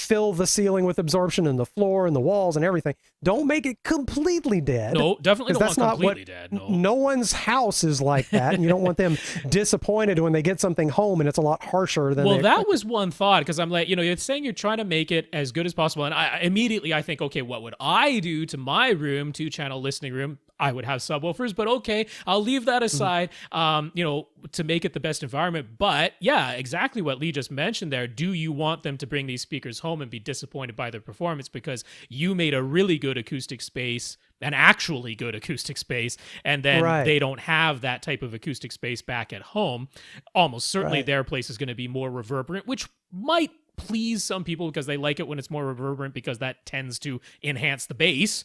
fill the ceiling with absorption and the floor and the walls and everything. Don't make it completely dead. No, definitely don't that's want not completely what, dead. No. No one's house is like that, and you don't want them disappointed when they get something home and it's a lot harsher than. Well, that was one thought, because I'm like, you're saying you're trying to make it as good as possible, and I immediately think, okay, what would I do to my room, 2-channel listening room? I would have subwoofers, but okay, I'll leave that aside, to make it the best environment. But yeah, exactly what Lee just mentioned there. Do you want them to bring these speakers home and be disappointed by their performance because you made a really good acoustic space, an actually good acoustic space, and then they don't have that type of acoustic space back at home? Almost certainly their place is going to be more reverberant, which might please some people because they like it when it's more reverberant, because that tends to enhance the bass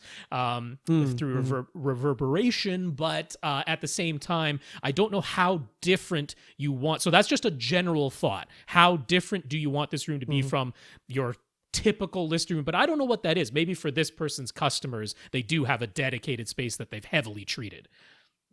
through reverberation. But at the same time, I don't know how different you want. So that's just a general thought. How different do you want this room to be from your typical listening room? But I don't know what that is. Maybe for this person's customers, they do have a dedicated space that they've heavily treated.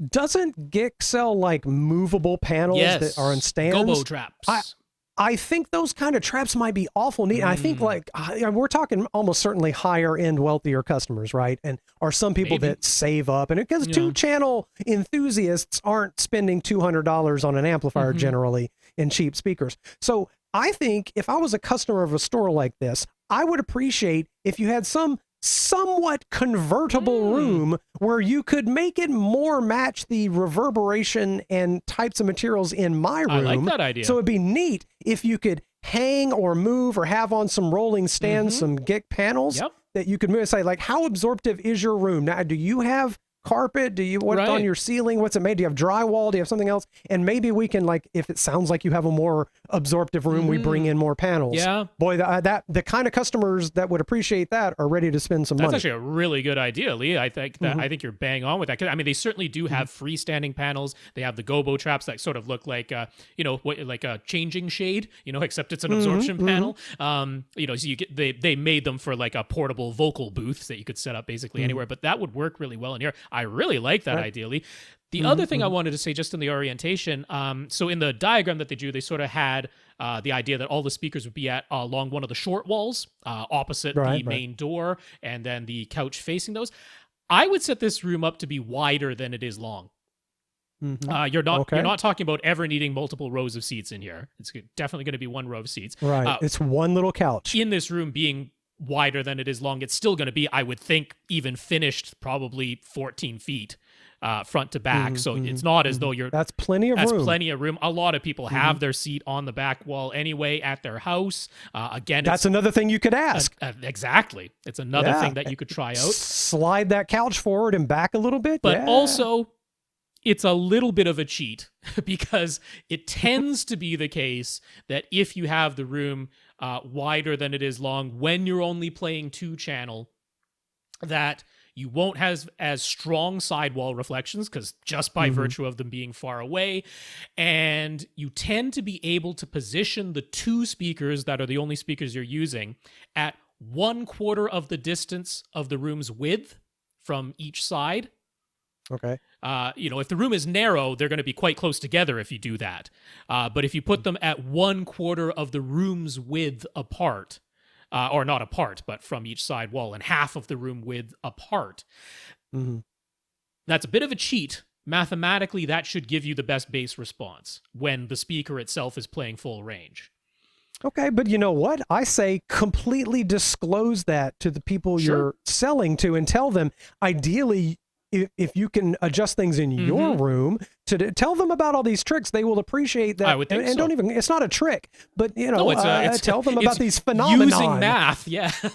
Doesn't GIC sell like movable panels that are on stands? Gobo traps. I think those kind of traps might be awful neat. I think like we're talking almost certainly higher end, wealthier customers, right? And are some people that save up, and because 2-channel enthusiasts aren't spending $200 on an amplifier generally in cheap speakers. So I think if I was a customer of a store like this, I would appreciate if you had some somewhat convertible room where you could make it more match the reverberation and types of materials in my room. I like that idea. So it'd be neat if you could hang or move or have on some rolling stands, some GIC panels that you could move and say, like, how absorptive is your room? Now, do you have carpet? Do you what's on your ceiling? What's it made? Do you have drywall? Do you have something else? And maybe we can, like, if it sounds like you have a more absorptive room, we bring in more panels. Yeah. Boy, that the kind of customers that would appreciate that are ready to spend some money. That's actually a really good idea, Lee. I think that I think you're bang on with that. 'Cause, I mean, they certainly do have freestanding panels. They have the gobo traps that sort of look like like a changing shade, except it's an absorption panel. So you get they made them for like a portable vocal booth that you could set up basically anywhere, but that would work really well in here. I really like that idea, Lee. The other thing I wanted to say just in the orientation, so in the diagram that they drew, they sort of had the idea that all the speakers would be at along one of the short walls opposite the main door, and then the couch facing those. I would set this room up to be wider than it is long. You're not talking about ever needing multiple rows of seats in here. It's definitely going to be one row of seats. Right. It's one little couch. In this room being wider than it is long, it's still going to be, I would think, even finished probably 14 feet front to back. So it's not as though you're... That's plenty of room. That's plenty of room. A lot of people have their seat on the back wall anyway at their house. Again, that's another thing you could ask. Exactly. It's another thing that you could try out. Slide that couch forward and back a little bit. But also, it's a little bit of a cheat because it tends to be the case that if you have the room wider than it is long, when you're only playing 2-channel, that you won't have as strong sidewall reflections because just by virtue of them being far away, and you tend to be able to position the 2 speakers that are the only speakers you're using at 1/4 of the distance of the room's width from each side. Okay. If the room is narrow, they're going to be quite close together if you do that. But if you put them at 1/4 of the room's width apart, or not apart, but from each side wall, and half of the room width apart, that's a bit of a cheat. Mathematically, that should give you the best bass response when the speaker itself is playing full range. Okay, but you know what? I say completely disclose that to the people you're selling to and tell them, ideally, if you can adjust things in your room, to tell them about all these tricks, they will appreciate that. I would think and so. don't even, it's not a trick, but it's tell them about these phenomena. Using math,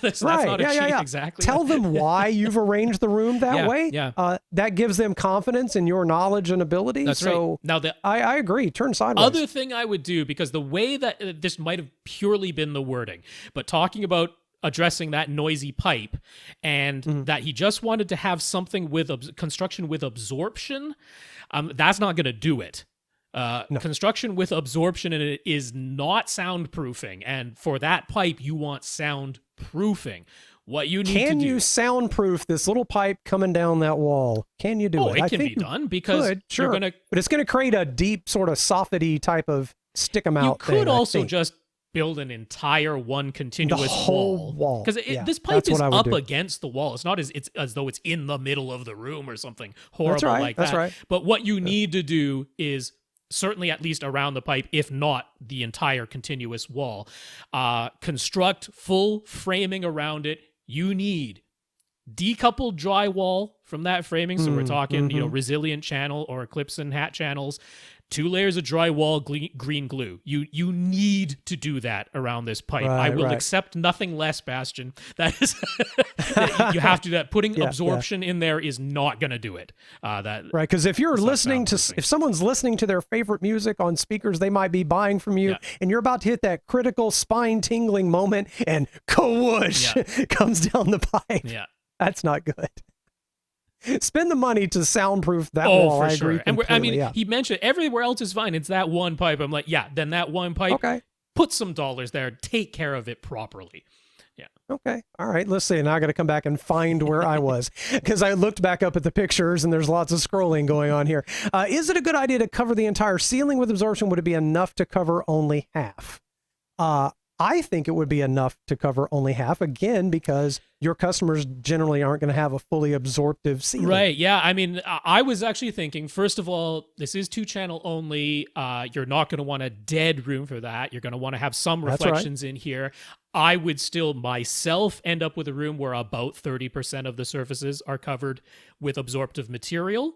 that's not a cheat, exactly. Tell them why you've arranged the room that way. Yeah. That gives them confidence in your knowledge and ability. That's right. Now, I agree. Turn sideways. Other thing I would do, because the way that this might have purely been the wording, but talking about addressing that noisy pipe, and that he just wanted to have something with construction with absorption, that's not going to do it. No. Construction with absorption in it is not soundproofing, and for that pipe, you want soundproofing. What you need to do... Can you soundproof this little pipe coming down that wall? Can you do it? It can be done, because you're going to... But it's going to create a deep sort of soffity type of stick 'em out thing. You could also just build an entire one continuous whole wall. Because this pipe that's is what I would up do. against the wall. It's not as though it's in the middle of the room or something horrible That's right, like that's that. right. But what you need to do is certainly at least around the pipe, if not the entire continuous wall, construct full framing around it. You need decoupled drywall from that framing. So we're talking, resilient channel or Eclipse and hat channels, 2 layers of drywall, green glue. You need to do that around this pipe. I will accept nothing less, Bastian. That is, you have to do that. Putting absorption in there is not going to do it. Right, because if you're listening to, if someone's listening to their favorite music on speakers they might be buying from you, and you're about to hit that critical spine-tingling moment, and whoosh comes down the pipe. Yeah. That's not good. Spend the money to soundproof that wall. For I agree sure. And he mentioned everywhere else is fine. It's that one pipe. I'm like, then that one pipe, put some dollars there, take care of it properly. Yeah. Okay. All right. Let's see. Now I got to come back and find where I was, because I looked back up at the pictures and there's lots of scrolling going on here. Is it a good idea to cover the entire ceiling with absorption? Would it be enough to cover only half? I think it would be enough to cover only half, again, because your customers generally aren't going to have a fully absorptive ceiling. Right. Yeah. I mean, I was actually thinking, first of all, this is 2-channel only. You're not going to want a dead room for that. You're going to want to have some reflections in here. I would still myself end up with a room where about 30% of the surfaces are covered with absorptive material.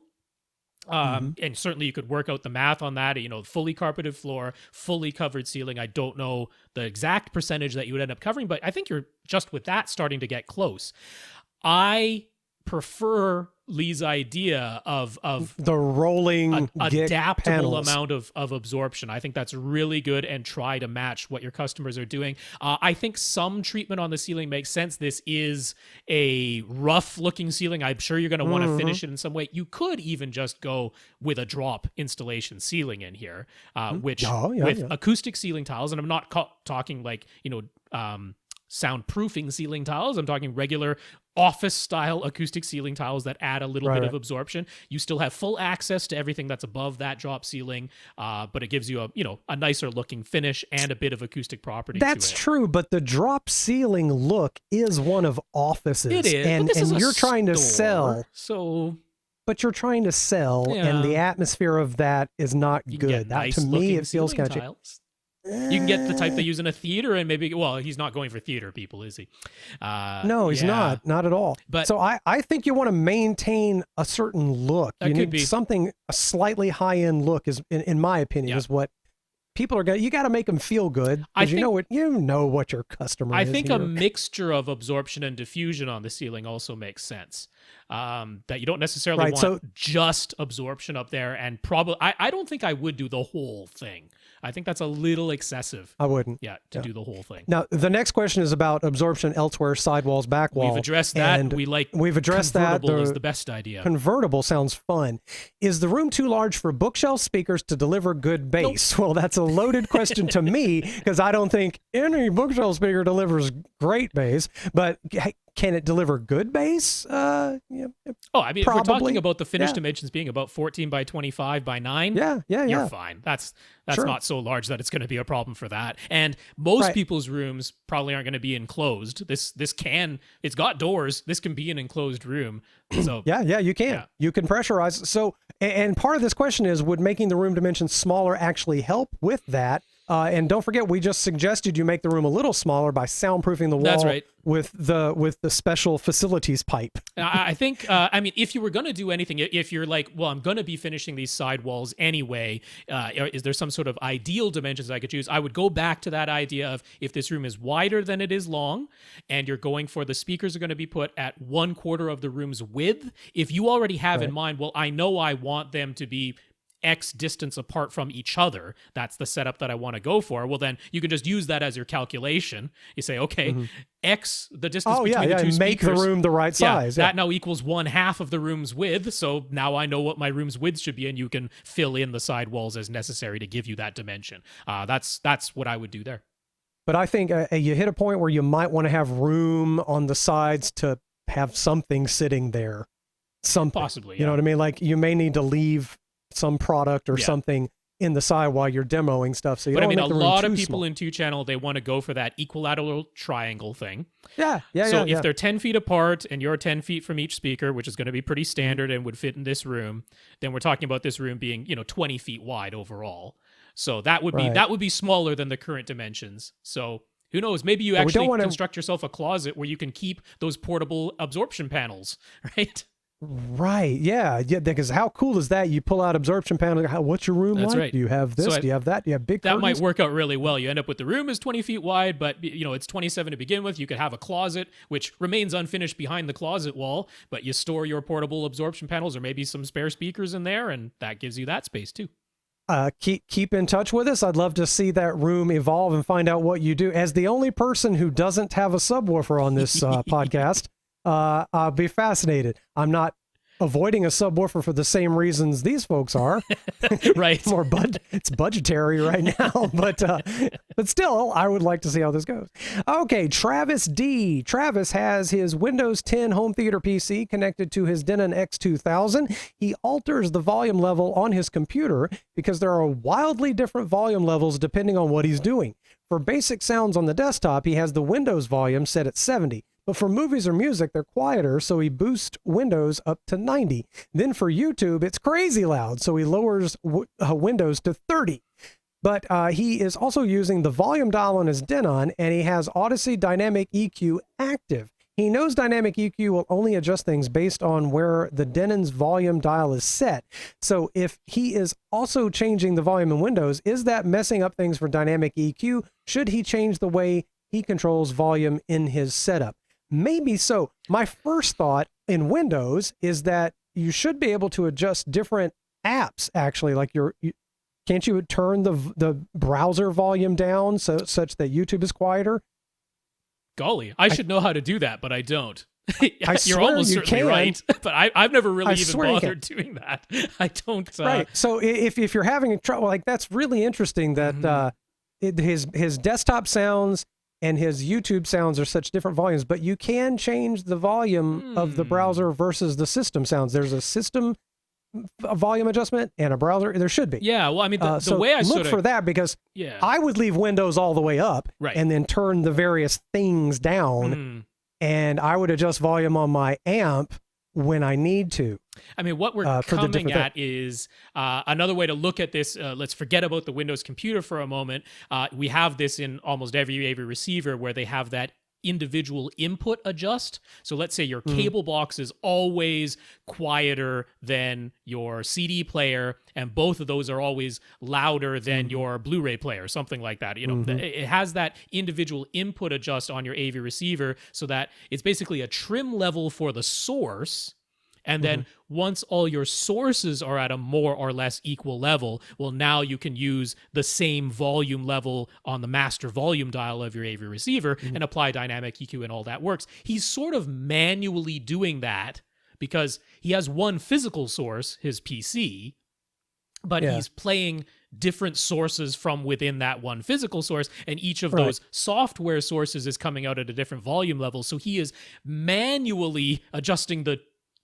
And certainly you could work out the math on that, fully carpeted floor, fully covered ceiling. I don't know the exact percentage that you would end up covering, but I think you're just with that starting to get close. I prefer Lee's idea of the rolling adaptable panels. amount of absorption. I think that's really good, and try to match what your customers are doing. I think some treatment on the ceiling makes sense. This is a rough looking ceiling. I'm sure you're going to want to finish it in some way. You could even just go with a drop installation ceiling in here, with acoustic ceiling tiles. And I'm not talking like, soundproofing ceiling tiles. I'm talking regular office style acoustic ceiling tiles that add a little bit of absorption. You still have full access to everything that's above that drop ceiling, but it gives you a nicer looking finish and a bit of acoustic property. That's true, but the drop ceiling look is one of offices. It is, and you're trying to sell. But you're trying to sell, and the atmosphere of that is not good. That, to me, it feels kind of. You can get the type they use in a theater, and maybe, he's not going for theater people, is he? No, he's not at all. But so I think you want to maintain a certain look. You need something, a slightly high-end look is, in my opinion, is what people are going to, you got to make them feel good. You know what your customer is. I think a mixture of absorption and diffusion on the ceiling also makes sense. That you don't necessarily want just absorption up there, and probably, I don't think I would do the whole thing. I think that's a little excessive. I wouldn't. To do the whole thing. Now, the next question is about absorption elsewhere, sidewalls, back wall. We've addressed that. We've addressed that. Convertible is the best idea. Convertible sounds fun. Is the room too large for bookshelf speakers to deliver good bass? Nope. Well, that's a loaded question to me, because I don't think any bookshelf speaker delivers great bass, but can it deliver good bass? If we're talking about the finished dimensions being about 14 by 25 by 9, you're fine. That's not so large that it's going to be a problem for that. And most people's rooms probably aren't going to be enclosed. It's got doors. This can be an enclosed room. So you can. Yeah. You can pressurize. So, and part of this question is, would making the room dimensions smaller actually help with that? And don't forget, we just suggested you make the room a little smaller by soundproofing the wall. That's right. with the special facilities pipe. I think, if you were going to do anything, if you're like, well, I'm going to be finishing these side walls anyway, is there some sort of ideal dimensions I could choose? I would go back to that idea of, if this room is wider than it is long, and you're going for the speakers are going to be put at 1/4 of the room's width, if you already have in mind, well, I know I want them to be X distance apart from each other, that's the setup that I want to go for, well, then you can just use that as your calculation. You say, okay, X, the distance between the two speakers. Make the room the right size. That now equals 1/2 of the room's width, so now I know what my room's width should be, and you can fill in the side walls as necessary to give you that dimension. That's what I would do there. But I think you hit a point where you might want to have room on the sides to have something sitting there. Something. Possibly, You know what I mean? Like, you may need to leave some product or something in the side while you're demoing stuff. So you but I don't mean, a make the room lot too of people small. in 2-channel, they want to go for that equilateral triangle thing. Yeah. So if they're 10 feet apart and you're 10 feet from each speaker, which is going to be pretty Mm-hmm. standard and would fit in this room, then we're talking about this room being, 20 feet wide overall. So that would be smaller than the current dimensions. So who knows? Maybe you actually construct yourself a closet where you can keep those portable absorption panels, right? Right. Yeah. Because how cool is that? You pull out absorption panel. What's your room That's like? right. Do you have this? So Do you have that? Do you have big That curtains? might work out really well. You end up with the room is 20 feet wide, but it's 27 to begin with. You could have a closet, which remains unfinished behind the closet wall, but you store your portable absorption panels or maybe some spare speakers in there, and that gives you that space too. Keep in touch with us. I'd love to see that room evolve and find out what you do. As the only person who doesn't have a subwoofer on this podcast, I'll be fascinated. I'm not avoiding a subwoofer for the same reasons these folks are. Right. It's budgetary right now, but still, I would like to see how this goes. Okay, Travis D. Travis has his Windows 10 home theater PC connected to his Denon X2000. He alters the volume level on his computer because there are wildly different volume levels depending on what he's doing. For basic sounds on the desktop, he has the Windows volume set at 70. But for movies or music, they're quieter, so he boosts Windows up to 90. Then for YouTube, it's crazy loud, so he lowers Windows to 30. But he is also using the volume dial on his Denon, and he has Audyssey Dynamic EQ active. He knows Dynamic EQ will only adjust things based on where the Denon's volume dial is set. So if he is also changing the volume in Windows, is that messing up things for Dynamic EQ? Should he change the way he controls volume in his setup? Maybe so. My first thought in Windows is that you should be able to adjust different apps, actually. Like can't you turn the browser volume down such that YouTube is quieter? Golly, I should know how to do that, but I don't. You're almost you certainly can. Right, but I've never really even bothered doing that. I don't. Right. So if you're having trouble, like that's really interesting that his desktop sounds and his YouTube sounds are such different volumes, but you can change the volume of the browser versus the system sounds. There's a system volume adjustment and a browser. There should be. Yeah. Well, I mean, the so way I look for that, because I would leave Windows all the way up and then turn the various things down, and I would adjust volume on my amp when I need to. I mean, what we're coming at is another way to look at this. Let's forget about the Windows computer for a moment. We have this in almost every AV receiver where they have that individual input adjust. So let's say your cable box is always quieter than your CD player, and both of those are always louder than your Blu-ray player, something like that. It has that individual input adjust on your AV receiver so that it's basically a trim level for the source. And then once all your sources are at a more or less equal level, well, now you can use the same volume level on the master volume dial of your AV receiver and apply dynamic EQ, and all that works. He's sort of manually doing that because he has one physical source, his PC, but he's playing different sources from within that one physical source, and each of those software sources is coming out at a different volume level. So he is manually adjusting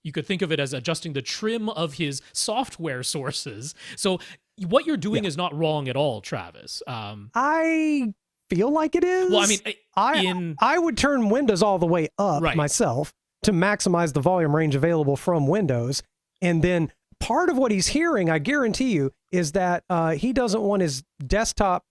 you could think of it as adjusting the trim of his software sources. So what you're doing is not wrong at all, Travis. I feel like it is. Well, I mean, I would turn Windows all the way up myself to maximize the volume range available from Windows. And then part of what he's hearing, I guarantee you, is that he doesn't want his desktop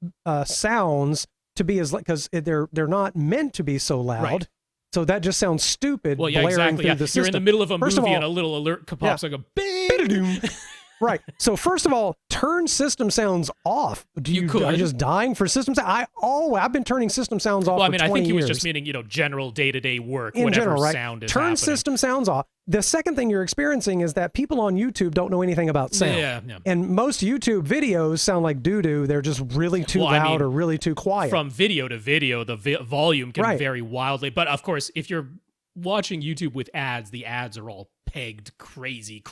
sounds to be because they're not meant to be so loud. Right. So that just sounds stupid. Well, yeah, blaring exactly. Through the system. You're in the middle of a First of movie all, and a little alert pops like a bing. Right. So first of all, turn system sounds off. Are you just dying for system sound? I've been turning system sounds off. Well, I mean, I think he was years. just meaning, general day-to-day work, in whatever general, right? sound is Turn happening. system sounds off. The second thing you're experiencing is that people on YouTube don't know anything about sound. Yeah. And most YouTube videos sound like doo-doo. They're just really too loud or really too quiet. From video to video, the volume can vary wildly. But of course, if you're watching YouTube with ads, the ads are all pegged crazy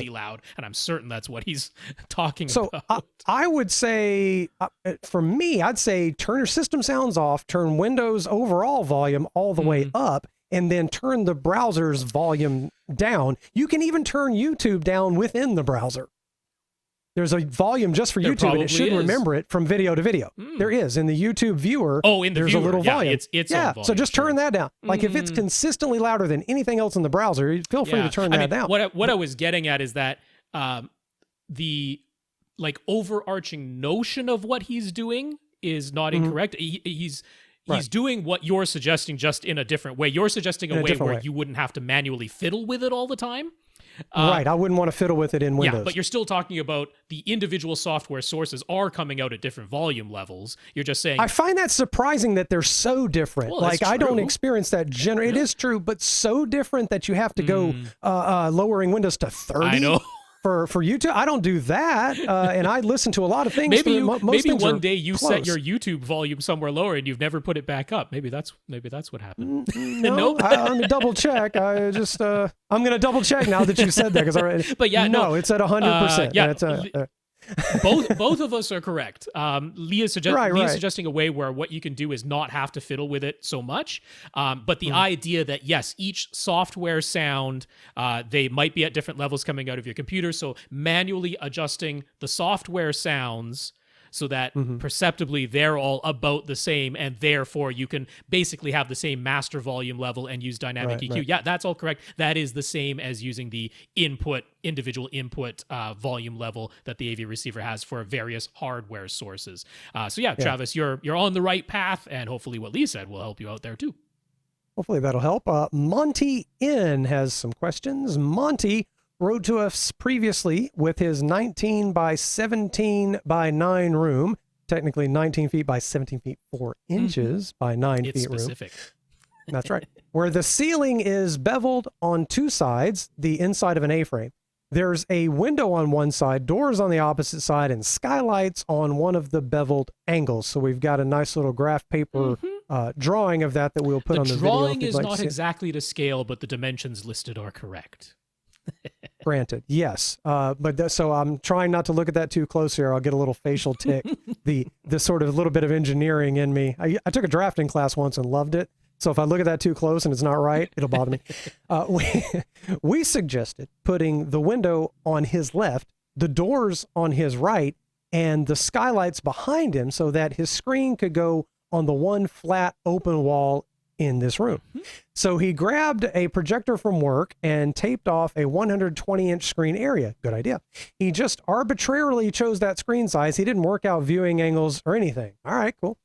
loud, and I'm certain that's what he's talking about. So I would say, for me, I'd say turn your system sounds off, turn Windows overall volume all the way up, and then turn the browser's volume down. You can even turn YouTube down within the browser. There's a volume just for There YouTube, and it should probably is. remember it from video to video. There is in the YouTube viewer. Oh, in the there's viewer. a little Yeah, volume. it's yeah. on volume, So just turn that down. Like if it's Mhm. consistently louder than anything else in the browser, feel free to turn that down. What I was getting at is that the like overarching notion of what he's doing is not incorrect. He's Right. doing what you're suggesting, just in a different way. You're suggesting a way where you wouldn't have to manually fiddle with it all the time. Right. I wouldn't want to fiddle with it in Windows. Yeah, but you're still talking about the individual software sources are coming out at different volume levels. You're just saying. I find that surprising that they're so different. Well, like that's I don't true. experience that. It is true, but so different that you have to go lowering Windows to 30. I know. For YouTube, I don't do that, and I listen to a lot of things. Maybe most maybe things one are day you close. set your YouTube volume somewhere lower and you've never put it back up. Maybe that's what happened. No, Nope. I'm gonna double check. I'm gonna double check now that you said that because But yeah, no, it's at 100%. yeah, It's, both of us are correct. Lee is Right. suggesting a way where what you can do is not have to fiddle with it so much. But the idea that yes, each software sound they might be at different levels coming out of your computer, so manually adjusting the software sounds so that perceptibly they're all about the same, and therefore you can basically have the same master volume level and use dynamic EQ. Right. Yeah, that's all correct. That is the same as using the individual input volume level that the AV receiver has for various hardware sources. So yeah, Travis, you're on the right path, and hopefully what Lee said will help you out there too. Hopefully that'll help. Monty N has some questions. Monty wrote to us previously with his 19 by 17 by 9 room, technically 19 feet by 17 feet 4 inches by 9 It's feet specific. room. That's right. Where the ceiling is beveled on two sides, the inside of an A-frame. There's a window on one side, doors on the opposite side, and skylights on one of the beveled angles. So we've got a nice little graph paper drawing of that we'll put The on the video. drawing if you'd is like to not see it. exactly to scale, but the dimensions listed are correct. Granted, yes. So I'm trying not to look at that too close here. I'll get a little facial tick. the sort of little bit of engineering in me. I took a drafting class once and loved it. So if I look at that too close and it's not right, it'll bother me. We suggested putting the window on his left, the doors on his right, and the skylights behind him so that his screen could go on the one flat open wall in this room. So he grabbed a projector from work and taped off a 120-inch screen area. Good idea. He just arbitrarily chose that screen size. He didn't work out viewing angles or anything. All right, cool.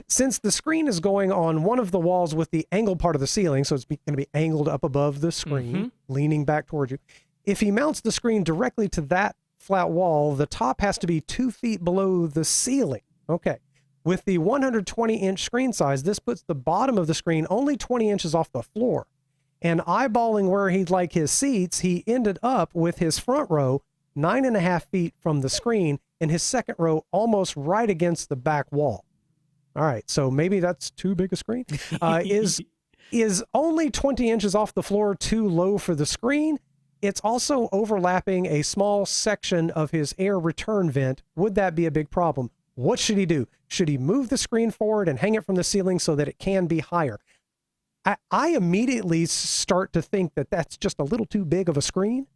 Since the screen is going on one of the walls with the angled part of the ceiling, so it's going to be angled up above the screen, leaning back towards you. If he mounts the screen directly to that flat wall, the top has to be 2 feet below the ceiling. Okay. With the 120-inch screen size, this puts the bottom of the screen only 20 inches off the floor. And eyeballing where he'd like his seats, he ended up with his front row 9.5 feet from the screen and his second row almost right against the back wall. All right, so maybe that's too big a screen. Is only 20 inches off the floor too low for the screen? It's also overlapping a small section of his air return vent. Would that be a big problem? What should he do? Should he move the screen forward and hang it from the ceiling so that it can be higher? I immediately start to think that that's just a little too big of a screen.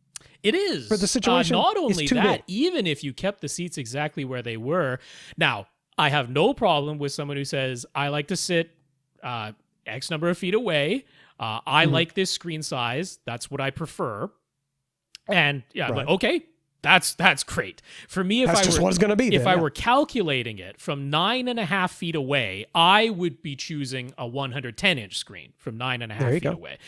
It is. For the situation, not it's only too that, big. even if you kept the seats exactly where they were. Now, I have no problem with someone who says, I like to sit X number of feet away. I like this screen size. That's what I prefer. And yeah, Right. but okay. That's great. For me, if That's just what it's gonna be if then, I yeah. were calculating it from 9.5 feet away, I would be choosing a 110-inch screen from 9.5 feet go. away.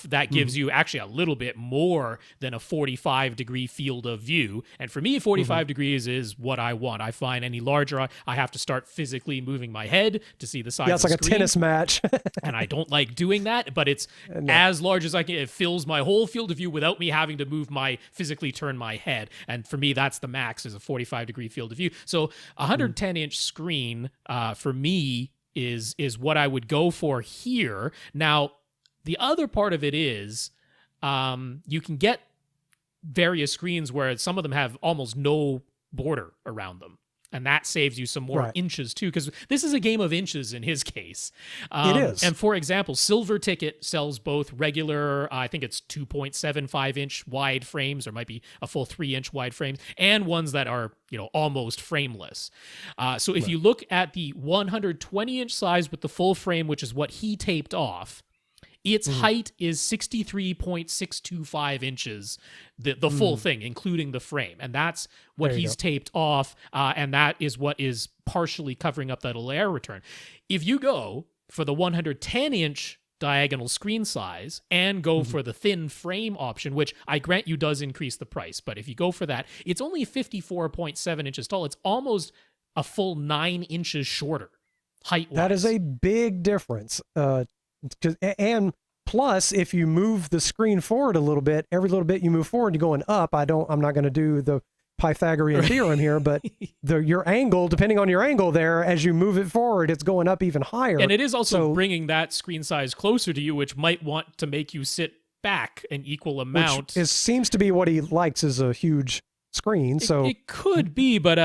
That gives you actually a little bit more than a 45-degree field of view. And for me, 45 degrees is what I want. I find any larger, I have to start physically moving my head to see the size Yeah, of it's the like a screen. tennis match. And I don't like doing that, but it's as large as I can. It fills my whole field of view without me having to physically turn my head. And for me, that's the max, is a 45-degree field of view. So a 110-inch screen for me is what I would go for here. Now, the other part of it is you can get various screens where some of them have almost no border around them. And that saves you some more inches too, because this is a game of inches in his case. It is. And for example, Silver Ticket sells both regular, I think it's 2.75 inch wide frames, or might be a full 3-inch wide frames, and ones that are, almost frameless. So if you look at the 120-inch size with the full frame, which is what he taped off, its height is 63.625 inches, the full thing, including the frame. And that's what he's taped off, and that is what is partially covering up that little air return. If you go for the 110-inch diagonal screen size and go for the thin frame option, which I grant you does increase the price, but if you go for that, it's only 54.7 inches tall. It's almost a full 9 inches shorter height-wise. That is a big difference. And plus, if you move the screen forward a little bit, every little bit you move forward, you're going up. I'm not going to do the Pythagorean theorem here, but your angle, depending on your angle there, as you move it forward, it's going up even higher. And it is also bringing that screen size closer to you, which might want to make you sit back an equal amount. Which seems to be what he likes, is a huge screen. It could be, but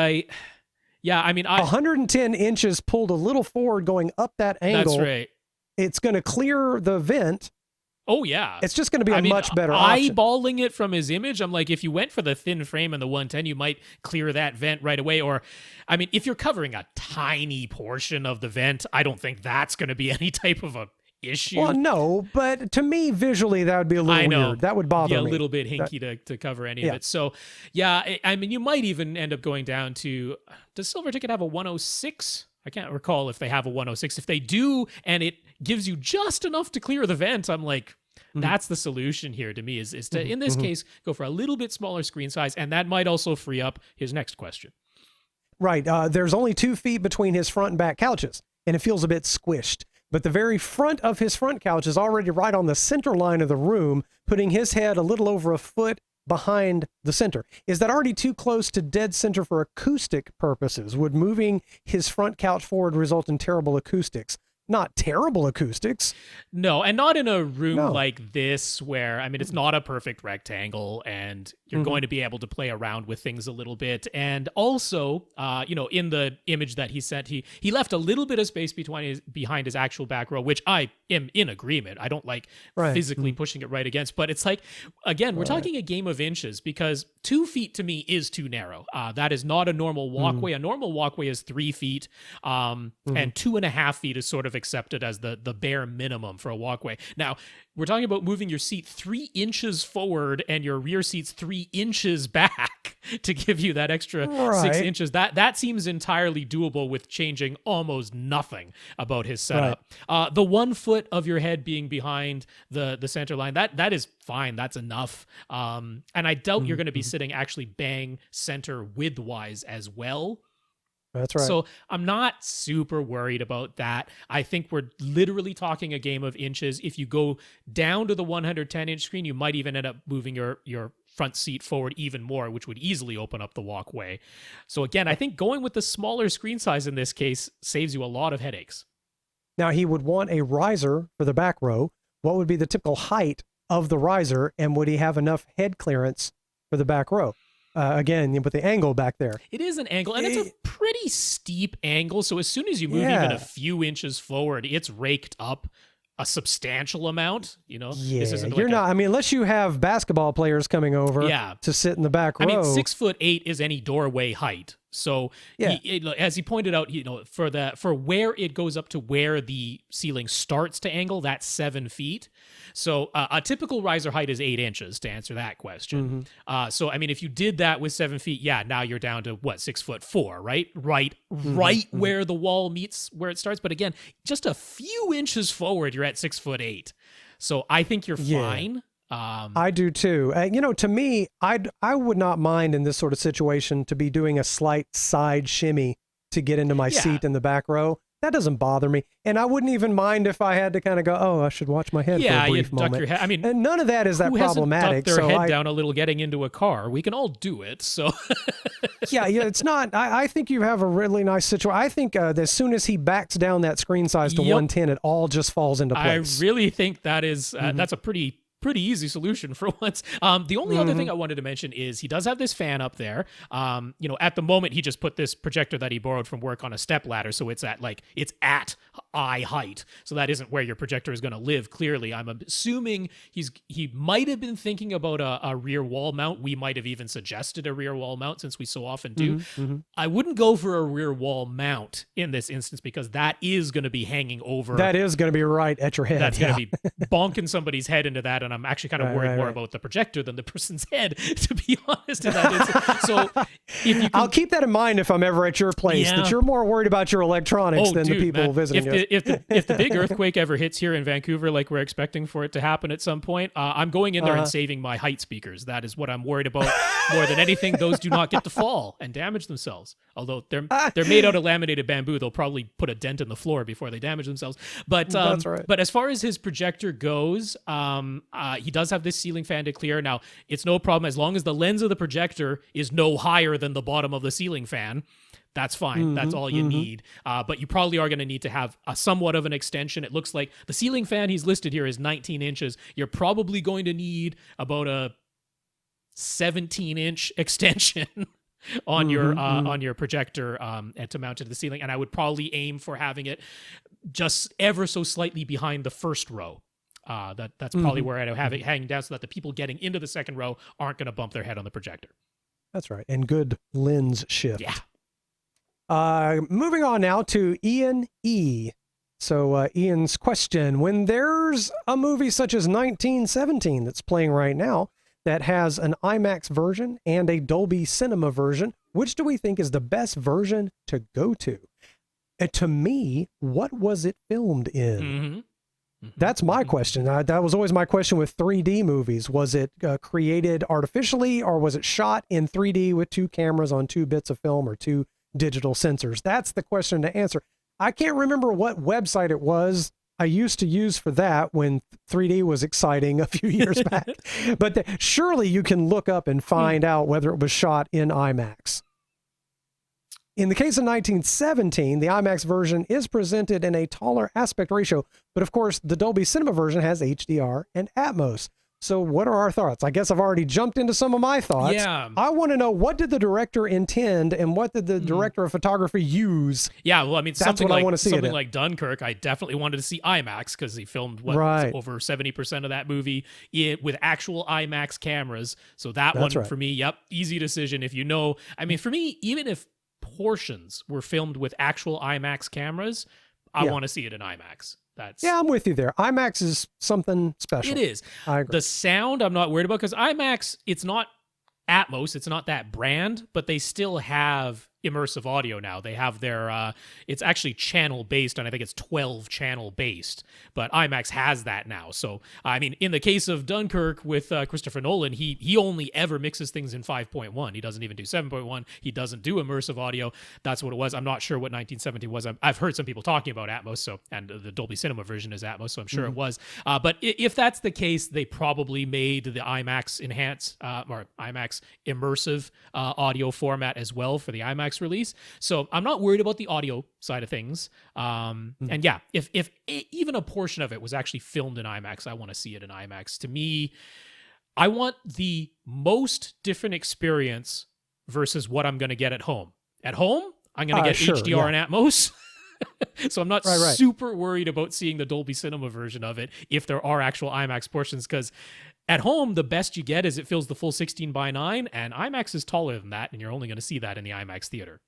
110 inches pulled a little forward going up that angle. That's right. It's going to clear the vent. Oh, yeah. It's just going to be a much better option. Eyeballing it from his image, I'm like, if you went for the thin frame and the 110, you might clear that vent right away. Or, if you're covering a tiny portion of the vent, I don't think that's going to be any type of a issue. Well, no, but to me, visually, that would be a little weird. That would bother me. A little bit hinky to cover any of it. So, you might even end up going down to, does Silver Ticket have a 106? I can't recall if they have a 106. If they do, and it gives you just enough to clear the vent, I'm like, that's the solution here to me, is to, in this case, go for a little bit smaller screen size, and that might also free up his next question. Right. There's only 2 feet between his front and back couches, and it feels a bit squished. But the very front of his front couch is already right on the center line of the room, putting his head a little over a foot behind the center. Is that already too close to dead center for acoustic purposes? Would moving his front couch forward result in terrible acoustics? Not terrible acoustics. No, and not in a room like this where, it's not a perfect rectangle, and you're going to be able to play around with things a little bit. And also, in the image that he sent, he left a little bit of space behind his actual back row, which I am in agreement. I don't like physically pushing it right against, but it's like, again, we're talking a game of inches, because 2 feet to me is too narrow. That is not a normal walkway. A normal walkway is 3 feet, and 2.5 feet is sort of accepted as the bare minimum for a walkway. Now, we're talking about moving your seat 3 inches forward and your rear seats 3 inches back to give you that extra 6 inches. That seems entirely doable with changing almost nothing about his setup. The 1 foot of your head being behind the center line, that is fine. That's enough. And I doubt you're going to be sitting actually bang center width-wise as well. That's right. So I'm not super worried about that. I think we're literally talking a game of inches. If you go down to the 110-inch screen, you might even end up moving your front seat forward even more, which would easily open up the walkway. So again, I think going with the smaller screen size in this case saves you a lot of headaches. Now, he would want a riser for the back row. What would be the typical height of the riser, and would he have enough head clearance for the back row? Again, with the angle back there. It is an angle, and it's a pretty steep angle. So as soon as you move even a few inches forward, it's raked up a substantial amount. This isn't like unless you have basketball players coming over to sit in the back row. 6'8" is any doorway height. So as he pointed out, for where it goes up to where the ceiling starts to angle, that's 7 feet. So a typical riser height is 8 inches, to answer that question. So if you did that with 7 feet, now you're down to 6'4", right? Right where the wall meets where it starts. But again, just a few inches forward, you're at 6'8". So I think you're fine. I do too. To me, I would not mind in this sort of situation to be doing a slight side shimmy to get into my seat in the back row. That doesn't bother me. And I wouldn't even mind if I had to kind of go, I should watch my head for a brief moment. Your head. And none of that is that problematic. Who hasn't ducked their head down a little getting into a car? We can all do it. So it's not. I think you have a really nice situation. I think as soon as he backs down that screen size to 110, it all just falls into place. I really think that is that's a pretty pretty easy solution for once. The only other thing I wanted to mention is he does have this fan up there. At the moment he just put this projector that he borrowed from work on a step ladder, so it's at eye height. So that isn't where your projector is going to live. Clearly, I'm assuming he might have been thinking about a rear wall mount. We might have even suggested a rear wall mount since we so often do. I wouldn't go for a rear wall mount in this instance because that is going to be hanging over. That is going to be right at your head. That's going to be bonking somebody's head into that, and I'm actually kind of worried more about the projector than the person's head, to be honest. In that instance. So if you can, I'll keep that in mind if I'm ever at your place, that you're more worried about your electronics than the people visiting us. If the big earthquake ever hits here in Vancouver, like we're expecting for it to happen at some point, I'm going in there and saving my height speakers. That is what I'm worried about more than anything. Those do not get to fall and damage themselves. Although they're made out of laminated bamboo, they'll probably put a dent in the floor before they damage themselves. But that's right. But as far as his projector goes, he does have this ceiling fan to clear. Now, it's no problem as long as the lens of the projector is no higher than the bottom of the ceiling fan. That's fine. That's all you need. But you probably are going to need to have a somewhat of an extension. It looks like the ceiling fan he's listed here is 19 inches. You're probably going to need about a 17-inch extension on your projector to mount it to the ceiling. And I would probably aim for having it just ever so slightly behind the first row. That's probably where I'd have it hanging down so that the people getting into the second row aren't going to bump their head on the projector. That's right. And good lens shift. Yeah. Moving on now to Ian E. So Ian's question, when there's a movie such as 1917 that's playing right now that has an IMAX version and a Dolby Cinema version, which do we think is the best version to go to? To me, what was it filmed in? That's my question. That was always my question with 3D movies. Was it created artificially, or was it shot in 3D with two cameras on two bits of film or two digital sensors? That's the question to answer. I can't remember what website it was I used to use for that when 3D was exciting a few years back. But surely you can look up and find out whether it was shot in IMAX. In the case of 1917, the IMAX version is presented in a taller aspect ratio, but of course the Dolby Cinema version has HDR and Atmos. So what are our thoughts? I guess I've already jumped into some of my thoughts. Yeah. I want to know, what did the director intend and what did the director of photography use? Yeah, well, I mean, That's something what I want to see something like Dunkirk, I definitely wanted to see IMAX because he filmed over 70% of that movie with actual IMAX cameras. So that one for me, easy decision. If you know, I mean, for me, even if portions were filmed with actual IMAX cameras, I want to see it in IMAX. I'm with you there. IMAX is something special. It is. I agree. The sound I'm not worried about because IMAX, it's not Atmos, it's not that brand, but they still have immersive audio now. They have their it's actually channel based, and I think it's 12 channel based, but IMAX has that now. So I mean, in the case of Dunkirk with Christopher Nolan, he only ever mixes things in 5.1. He doesn't even do 7.1. He doesn't do immersive audio. That's what it was. I'm not sure what 1970 was. I've heard some people talking about Atmos, and the Dolby Cinema version is Atmos, so I'm sure it was. But if that's the case, they probably made the IMAX enhanced or IMAX immersive audio format as well for the IMAX release. So I'm not worried about the audio side of things. And yeah, if even a portion of it was actually filmed in IMAX, I want to see it in IMAX. To me, I want the most different experience versus what I'm going to get at home. At home, I'm going to get HDR and Atmos. So I'm not super worried about seeing the Dolby Cinema version of it if there are actual IMAX portions, because at home, the best you get is it fills the full 16:9, and IMAX is taller than that, and you're only going to see that in the IMAX theater.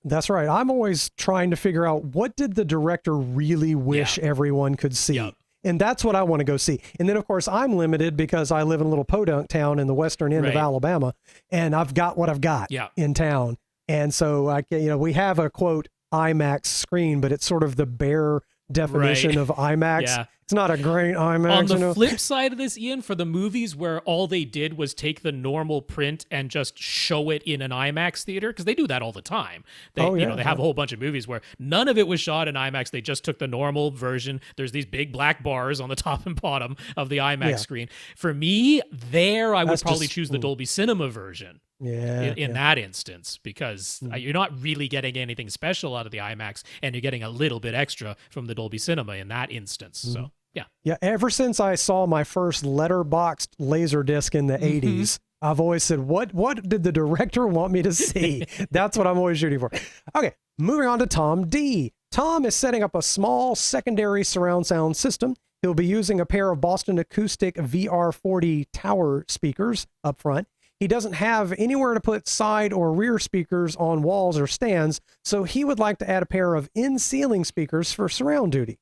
That's right. I'm always trying to figure out, what did the director really wish everyone could see? Yep. And that's what I want to go see. And then, of course, I'm limited because I live in a little podunk town in the western end of Alabama, and I've got what I've got in town. And so, we have a, quote, IMAX screen, but it's sort of the bare definition of IMAX. Yeah. It's not a great IMAX. On the flip side of this, Ian, for the movies where all they did was take the normal print and just show it in an IMAX theater, because they do that all the time. They have a whole bunch of movies where none of it was shot in IMAX. They just took the normal version. There's these big black bars on the top and bottom of the IMAX screen. For me, I would probably choose the Dolby Cinema version. In that instance, because you're not really getting anything special out of the IMAX, and you're getting a little bit extra from the Dolby Cinema in that instance. So Yeah, ever since I saw my first letterboxed Laserdisc in the 80s, I've always said, what did the director want me to see? That's what I'm always shooting for. Okay, moving on to Tom D. Tom is setting up a small secondary surround sound system. He'll be using a pair of Boston Acoustic VR40 tower speakers up front. He doesn't have anywhere to put side or rear speakers on walls or stands, so he would like to add a pair of in-ceiling speakers for surround duty.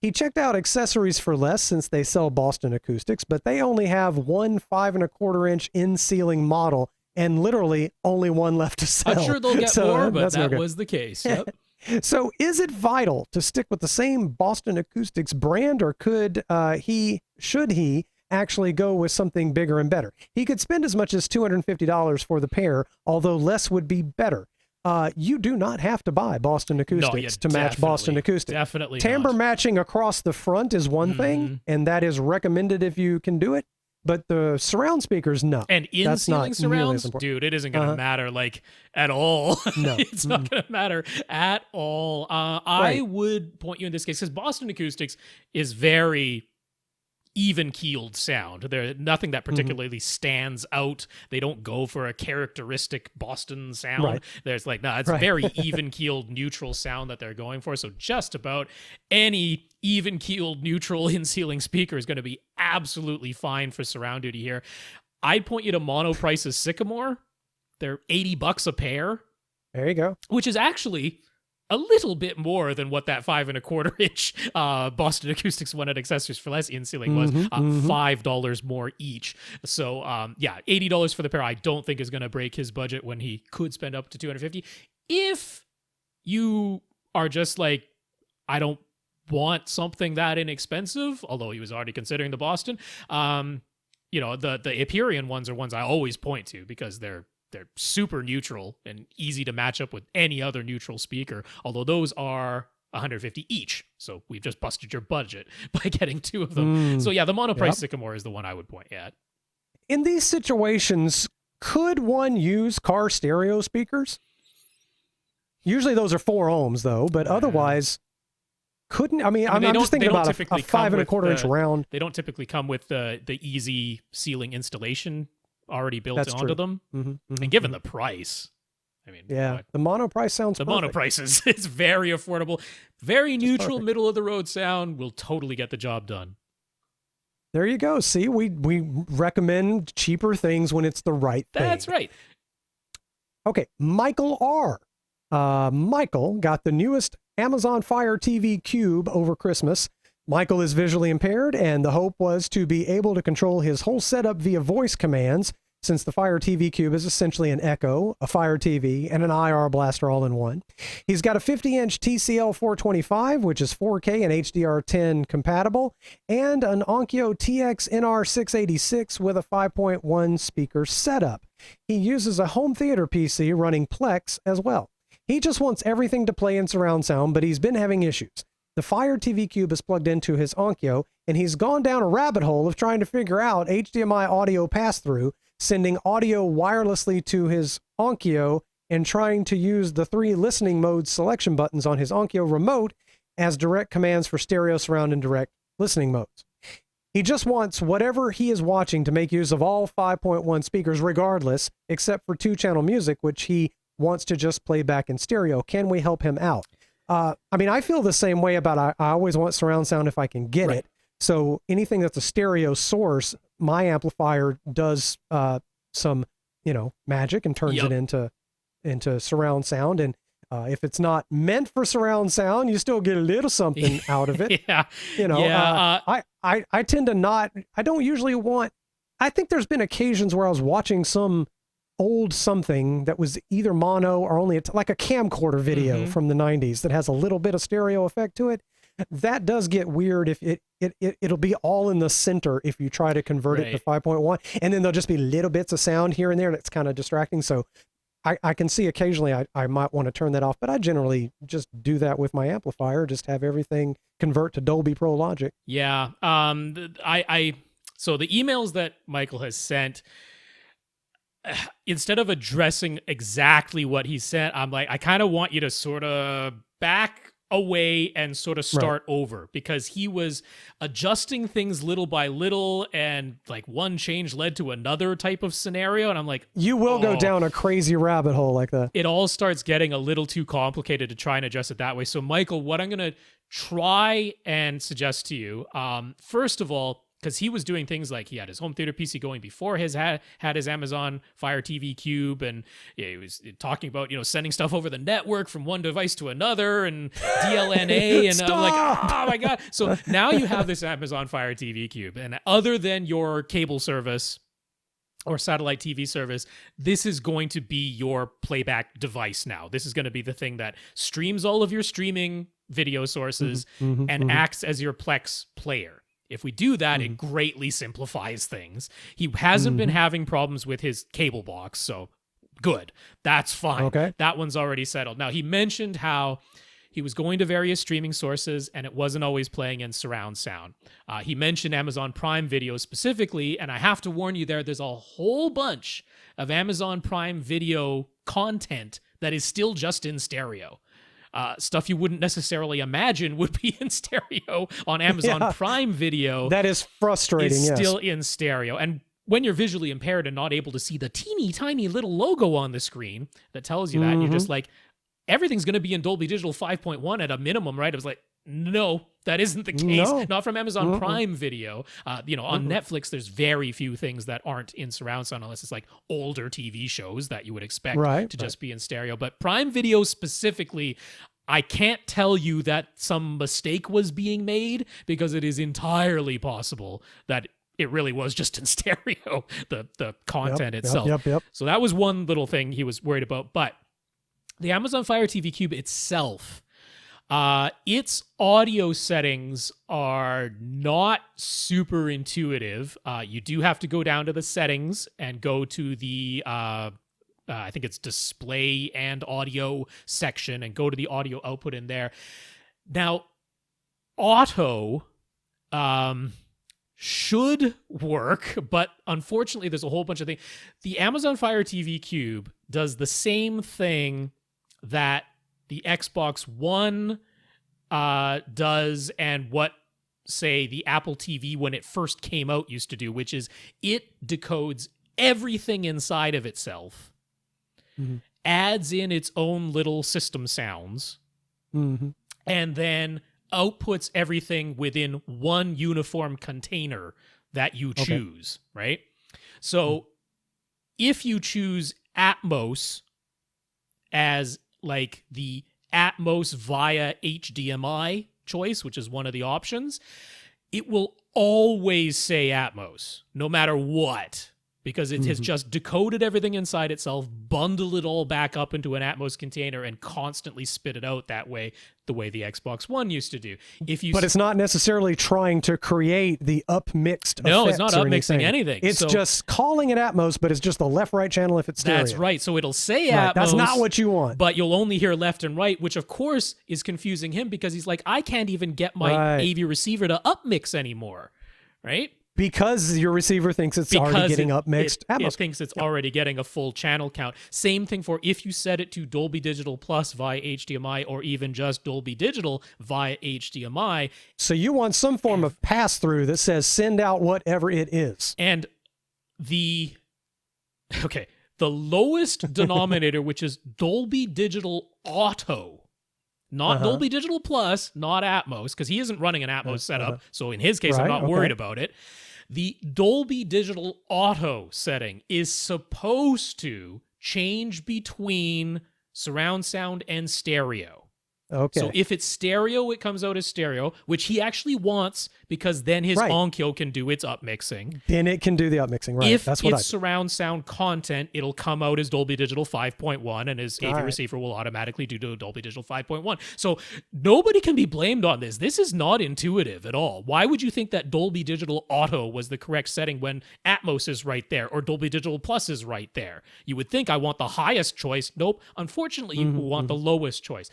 He checked out accessories for less since they sell Boston Acoustics, but they only have one 5.25-inch in-ceiling model and literally only one left to sell. I'm sure they'll get more, but that was the case. Yep. So is it vital to stick with the same Boston Acoustics brand, or should he actually go with something bigger and better? He could spend as much as $250 for the pair, although less would be better. You do not have to buy Boston Acoustics to match Boston Acoustics. Definitely Timbre not. matching across the front is one thing, and that is recommended if you can do it. But the surround speakers, no. And in-ceiling surrounds, dude, it isn't going to matter at all. No. It's not going to matter at all. I would point you in this case because Boston Acoustics is very even-keeled sound. There's nothing that particularly stands out. They don't go for a characteristic Boston sound. Right. There's it's very even-keeled, neutral sound that they're going for. So just about any even-keeled, neutral in-ceiling speaker is going to be absolutely fine for surround duty here. I'd point you to Monoprice's Sycamore. They're $80 a pair. There you go. Which is actually a little bit more than what that 5.25-inch Boston Acoustics One at Accessories for Less in-ceiling was. $5 more each. So $80 for the pair I don't think is going to break his budget when he could spend up to $250. If you are just like, I don't want something that inexpensive, although he was already considering the Boston, the Hyperion ones are ones I always point to because they're super neutral and easy to match up with any other neutral speaker, although those are $150 each. So we've just busted your budget by getting two of them. So yeah, the Monoprice Sycamore is the one I would point at. In these situations, could one use car stereo speakers? Usually those are 4 ohms though, but otherwise couldn't. I'm just thinking about a 5.25-inch round. They don't typically come with the easy ceiling installation already built That's onto true. them. And given the price, the Monoprice sounds the perfect. Monoprice is very affordable, very neutral, middle of the road sound will totally get the job done. There you go. See, we recommend cheaper things when it's the right thing. That's right. Okay, Michael R. Michael got the newest Amazon Fire TV Cube over Christmas. Michael is visually impaired, and the hope was to be able to control his whole setup via voice commands, since the Fire TV Cube is essentially an Echo, a Fire TV, and an IR blaster all in one. He's got a 50-inch TCL 425, which is 4K and HDR10 compatible, and an Onkyo TX NR686 with a 5.1 speaker setup. He uses a home theater PC running Plex as well. He just wants everything to play in surround sound, but he's been having issues. The Fire TV Cube is plugged into his Onkyo, and he's gone down a rabbit hole of trying to figure out HDMI audio pass-through, sending audio wirelessly to his Onkyo, and trying to use the 3 listening mode selection buttons on his Onkyo remote as direct commands for stereo, surround, and direct listening modes. He just wants whatever he is watching to make use of all 5.1 speakers regardless, except for 2-channel music, which he wants to just play back in stereo. Can we help him out? I feel the same way about I always want surround sound if I can get it. So anything that's a stereo source, my amplifier does some, magic and turns it into surround sound. And if it's not meant for surround sound, you still get a little something out of it. I tend to not. I don't usually want. I think there's been occasions where I was watching some old something that was either mono or only like a camcorder video from the 90s that has a little bit of stereo effect to it. That does get weird if it'll be all in the center if you try to convert it to 5.1, and then there'll just be little bits of sound here and there that's kind of distracting. So I can see occasionally I might want to turn that off, but I generally just do that with my amplifier, just have everything convert to Dolby Pro Logic. Yeah. So the emails that Michael has sent, instead of addressing exactly what he sent, I'm like, I kind of want you to sort of back away and sort of start over, because he was adjusting things little by little, and like one change led to another type of scenario, and I'm like, you will go down a crazy rabbit hole like that. It all starts getting a little too complicated to try and adjust it that way. So Michael, what I'm going to try and suggest to you, first of all, because he was doing things like he had his home theater PC going before his had his Amazon Fire TV Cube, and he was talking about sending stuff over the network from one device to another and DLNA, and I'm like, oh my god! So now you have this Amazon Fire TV Cube, and other than your cable service or satellite TV service, this is going to be your playback device now. This is going to be the thing that streams all of your streaming video sources and acts as your Plex player. If we do that, it greatly simplifies things. He hasn't been having problems with his cable box, so good. That's fine. Okay. That one's already settled. Now, he mentioned how he was going to various streaming sources and it wasn't always playing in surround sound. He mentioned Amazon Prime Video specifically, and I have to warn you there's a whole bunch of Amazon Prime Video content that is still just in stereo. Stuff you wouldn't necessarily imagine would be in stereo on Amazon Prime Video. That is frustrating, is still in stereo. And when you're visually impaired and not able to see the teeny tiny little logo on the screen that tells you that, you're just like, everything's going to be in Dolby Digital 5.1 at a minimum, right? I was like, no, that isn't the case. No. Not from Amazon Prime Video. On Netflix, there's very few things that aren't in surround sound unless it's like older TV shows that you would expect to just be in stereo. But Prime Video specifically, I can't tell you that some mistake was being made, because it is entirely possible that it really was just in stereo, the content itself. So that was one little thing he was worried about. But the Amazon Fire TV Cube itself, its audio settings are not super intuitive. You do have to go down to the settings and go to the, I think it's display and audio section, and go to the audio output in there. Now, auto should work, but unfortunately there's a whole bunch of things. The Amazon Fire TV Cube does the same thing that the Xbox One does, and what, say, the Apple TV when it first came out used to do, which is it decodes everything inside of itself, adds in its own little system sounds, and then outputs everything within one uniform container that you choose, right? So if you choose Atmos as like the Atmos via HDMI choice, which is one of the options, it will always say Atmos, no matter what, because it has just decoded everything inside itself, bundled it all back up into an Atmos container, and constantly spit it out that way, the way the Xbox One used to do. But it's not necessarily trying to create the upmixed No, it's effects not or upmixing anything. It's just calling it Atmos, but it's just the left-right channel if it's stereo. That's right. So it'll say Atmos. That's not what you want. But you'll only hear left and right, which of course is confusing him, because he's like, I can't even get my AV receiver to upmix anymore, right? Because your receiver thinks it's already getting upmixed Atmos. It thinks it's already getting a full channel count. Same thing for if you set it to Dolby Digital Plus via HDMI, or even just Dolby Digital via HDMI. So you want some form of pass-through that says send out whatever it is. And the lowest denominator, which is Dolby Digital Auto, not Dolby Digital Plus, not Atmos, because he isn't running an Atmos setup. So in his case, I'm not worried about it. The Dolby Digital Auto setting is supposed to change between surround sound and stereo. Okay. So if it's stereo, it comes out as stereo, which he actually wants, because then his Onkyo can do its upmixing. Then it can do the upmixing, right? If That's what it's surround sound content, it'll come out as Dolby Digital 5.1, and his AV receiver will automatically do Dolby Digital 5.1. So nobody can be blamed on this. This is not intuitive at all. Why would you think that Dolby Digital Auto was the correct setting when Atmos is right there, or Dolby Digital Plus is right there? You would think I want the highest choice. Nope. Unfortunately, you want the lowest choice.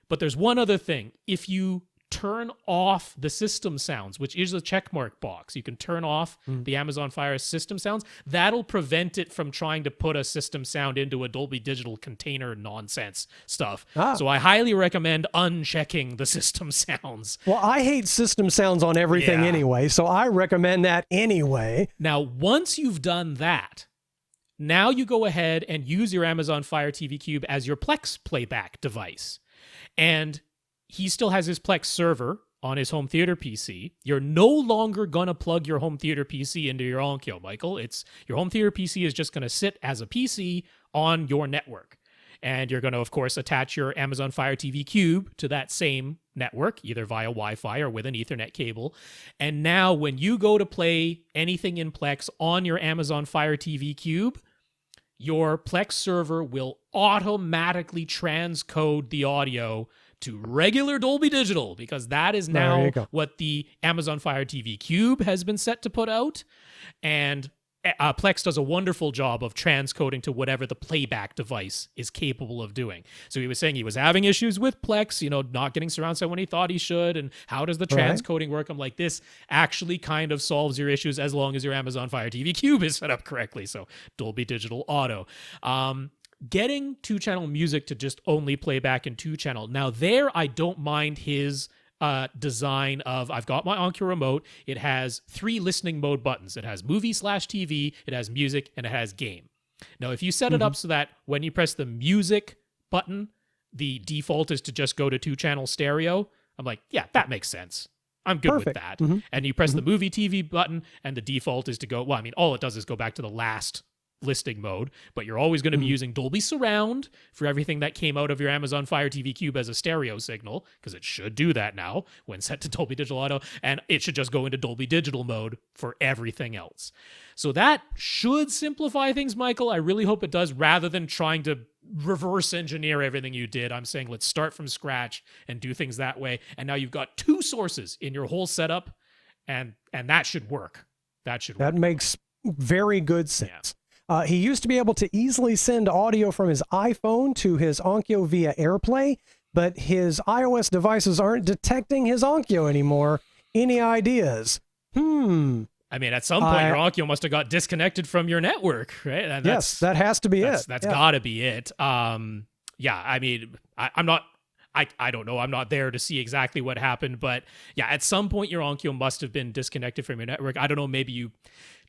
But there's one other thing. If you turn off the system sounds, which is a checkmark box. You can turn off the Amazon Fire system sounds. That'll prevent it from trying to put a system sound into a Dolby Digital container nonsense stuff. So I highly recommend unchecking the system sounds. Well, I hate system sounds on everything anyway, so I recommend that anyway. Now, once you've done that, now you go ahead and use your Amazon Fire TV Cube as your Plex playback device. And he still has his Plex server on his home theater PC. You're no longer going to plug your home theater PC into your Onkyo, Michael. It's your home theater PC is just going to sit as a PC on your network. And you're going to, of course, attach your Amazon Fire TV Cube to that same network, either via Wi-Fi or with an Ethernet cable. And now when you go to play anything in Plex on your Amazon Fire TV Cube, your Plex server will automatically transcode the audio to regular Dolby Digital, because that is now what the Amazon Fire TV Cube has been set to put out. And Plex does a wonderful job of transcoding to whatever the playback device is capable of doing. So he was saying he was having issues with Plex, not getting surround sound when he thought he should. And how does the transcoding work? I'm like, this actually kind of solves your issues as long as your Amazon Fire TV Cube is set up correctly. So Dolby Digital Auto. Getting 2-channel music to just only play back in 2-channel. Now there, I don't mind his design of, I've got my Onkyo remote. It has 3 listening mode buttons. It has movie/TV, it has music, and it has game. Now, if you set it up so that when you press the music button, the default is to just go to 2-channel stereo, I'm like, yeah, that makes sense. I'm good with that. And you press the movie TV button, and the default is to go, well, I mean, all it does is go back to the last listing mode, but you're always going to be using Dolby Surround for everything that came out of your Amazon Fire TV Cube as a stereo signal, because it should do that now when set to Dolby Digital Auto, and it should just go into Dolby Digital mode for everything else. So that should simplify things, Michael. I really hope it does, rather than trying to reverse engineer everything you did. I'm saying let's start from scratch and do things that way. And now you've got 2 sources in your whole setup, and that should work. That makes very good sense. He used to be able to easily send audio from his iPhone to his Onkyo via AirPlay, but his iOS devices aren't detecting his Onkyo anymore. Any ideas? I mean, at some point, your Onkyo must have got disconnected from your network, right? And yes, that has to be it. That's got to be it. I mean, I'm not... I don't know. I'm not there to see exactly what happened, but yeah, at some point your Onkyo must have been disconnected from your network. I don't know, maybe you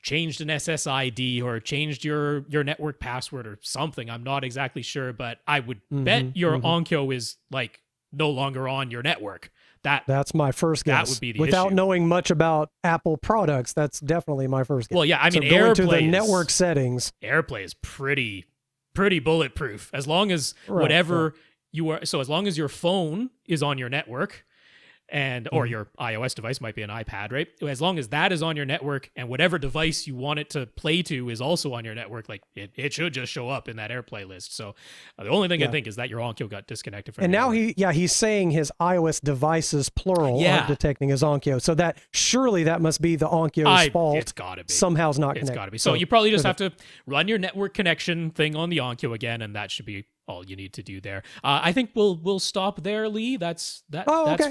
changed an SSID or changed your network password or something. I'm not exactly sure, but I would bet your Onkyo is like no longer on your network. That's my first guess. That would be the Without issue. knowing much about Apple products, that's definitely my first guess. Well, yeah, I mean, so going to the AirPlay network settings. AirPlay is pretty bulletproof. As long as whatever you are, so as long as your phone is on your network, and or your iOS device, might be an iPad, right? As long as that is on your network, and whatever device you want it to play to is also on your network, like it should just show up in that AirPlay list. So the only thing I think is that your Onkyo got disconnected from. And now network. he's saying his iOS devices plural aren't detecting his Onkyo. So that surely that must be the Onkyo's fault. It's gotta be. Somehow it's not connected. It's gotta be. So you probably just have to run your network connection thing on the Onkyo again, and that should be all you need to do there. I think we'll stop there, Lee. That's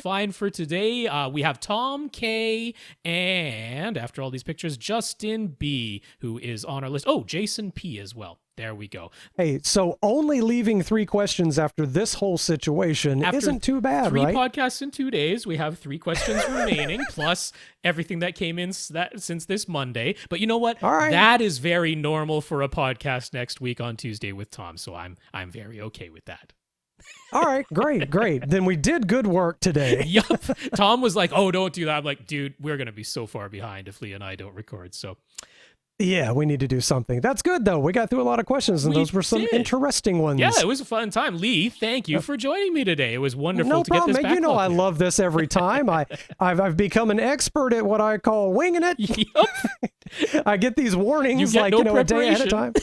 fine for today. We have Tom K, and after all these pictures, Justin B, who is on our list. Oh, Jason P as well. There we go. Hey, so only leaving 3 questions after this whole situation isn't too bad, 3 right? podcasts in 2 days. We have 3 questions remaining, plus everything that came in since this Monday. But you know what? All right. That is very normal for a podcast next week on Tuesday with Tom. So I'm very okay with that. All right, great. Then we did good work today. Yup. Tom was like, "Oh, don't do that." I'm like, "Dude, we're gonna be so far behind if Lee and I don't record." So. Yeah, we need to do something. That's good, though. We got through a lot of questions, and those were some interesting ones. Yeah, it was a fun time. Lee, thank you for joining me today. It was wonderful to get this backlog. You know I love this every time. I've become an expert at what I call winging it. Yep. I get these warnings a day ahead of time.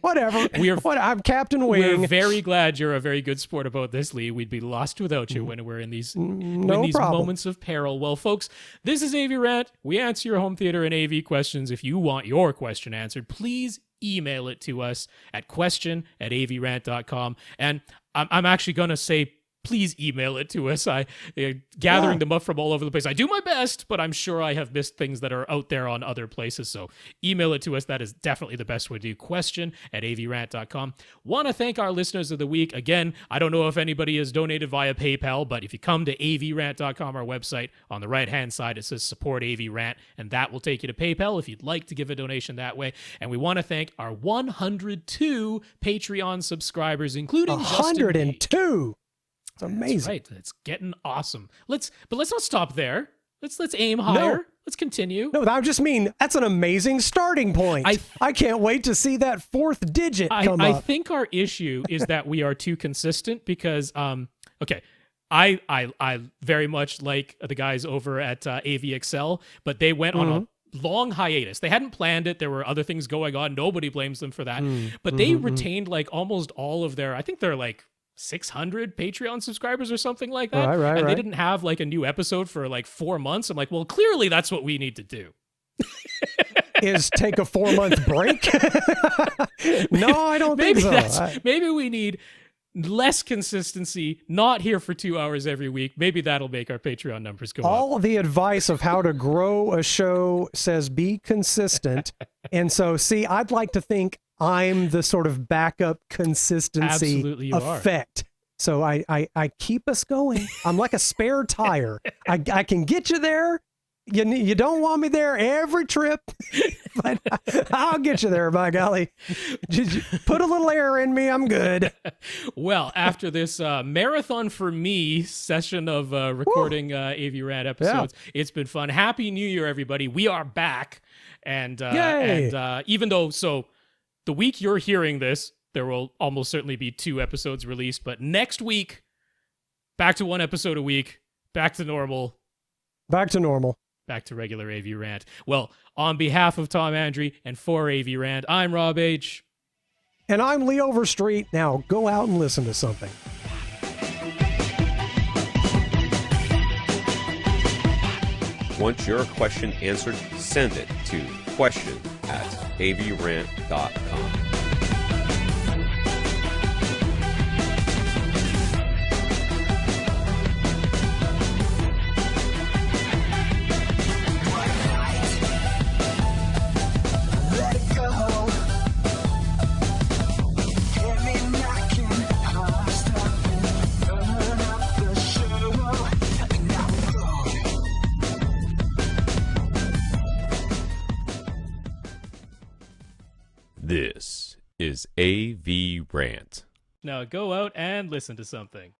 Whatever. I'm Captain Wing. We're very glad you're a very good sport about this, Lee. We'd be lost without you when we're in these moments of peril. Well, folks, this is AVRant. We answer your home theater and AV questions. If you want your question answered, please email it to us at question@avrant.com. And I'm actually going to say please email it to us. Gathering them up from all over the place. I do my best, but I'm sure I have missed things that are out there on other places. So email it to us. That is definitely the best way to do. question@avrant.com. Want to thank our listeners of the week. Again, I don't know if anybody has donated via PayPal, but if you come to avrant.com, our website, on the right-hand side, it says support AVRant, and that will take you to PayPal if you'd like to give a donation that way. And we want to thank our 102 Patreon subscribers, including 102. It's amazing. That's right. It's getting awesome. But let's not stop there. Let's aim higher. No. Let's continue. No, I just mean that's an amazing starting point. I can't wait to see that fourth digit come up. I think our issue is that we are too consistent because, okay, I very much like the guys over at AVXL, but they went on a long hiatus. They hadn't planned it. There were other things going on. Nobody blames them for that. But they retained like almost all of their, I think they're like 600 Patreon subscribers or something like that. Right. They didn't have like a new episode for like 4 months. I'm like, well, clearly that's what we need to do. Is take a 4-month break? No, I don't think so. Maybe we need less consistency, not here for 2 hours every week. Maybe that'll make our Patreon numbers go up. All the advice of how to grow a show says be consistent. And so, see, I'd like to think I'm the sort of backup consistency Absolutely you effect. So I keep us going. I'm like a spare tire. I can get you there. You don't want me there every trip, but I'll get you there, by golly. Just put a little air in me, I'm good. Well, after this marathon for me session of recording AVRant episodes, it's been fun. Happy New Year, everybody. We are back. And even though, the week you're hearing this, there will almost certainly be 2 episodes released, but next week, back to 1 episode a week, back to normal. Back to normal. Back to regular AVRant. Well, on behalf of Tom Andry and for AVRant, I'm Rob H. And I'm Lee Overstreet. Now go out and listen to something. Want your question answered? Send it to question@avrant.com. This is AVRant. Now go out and listen to something.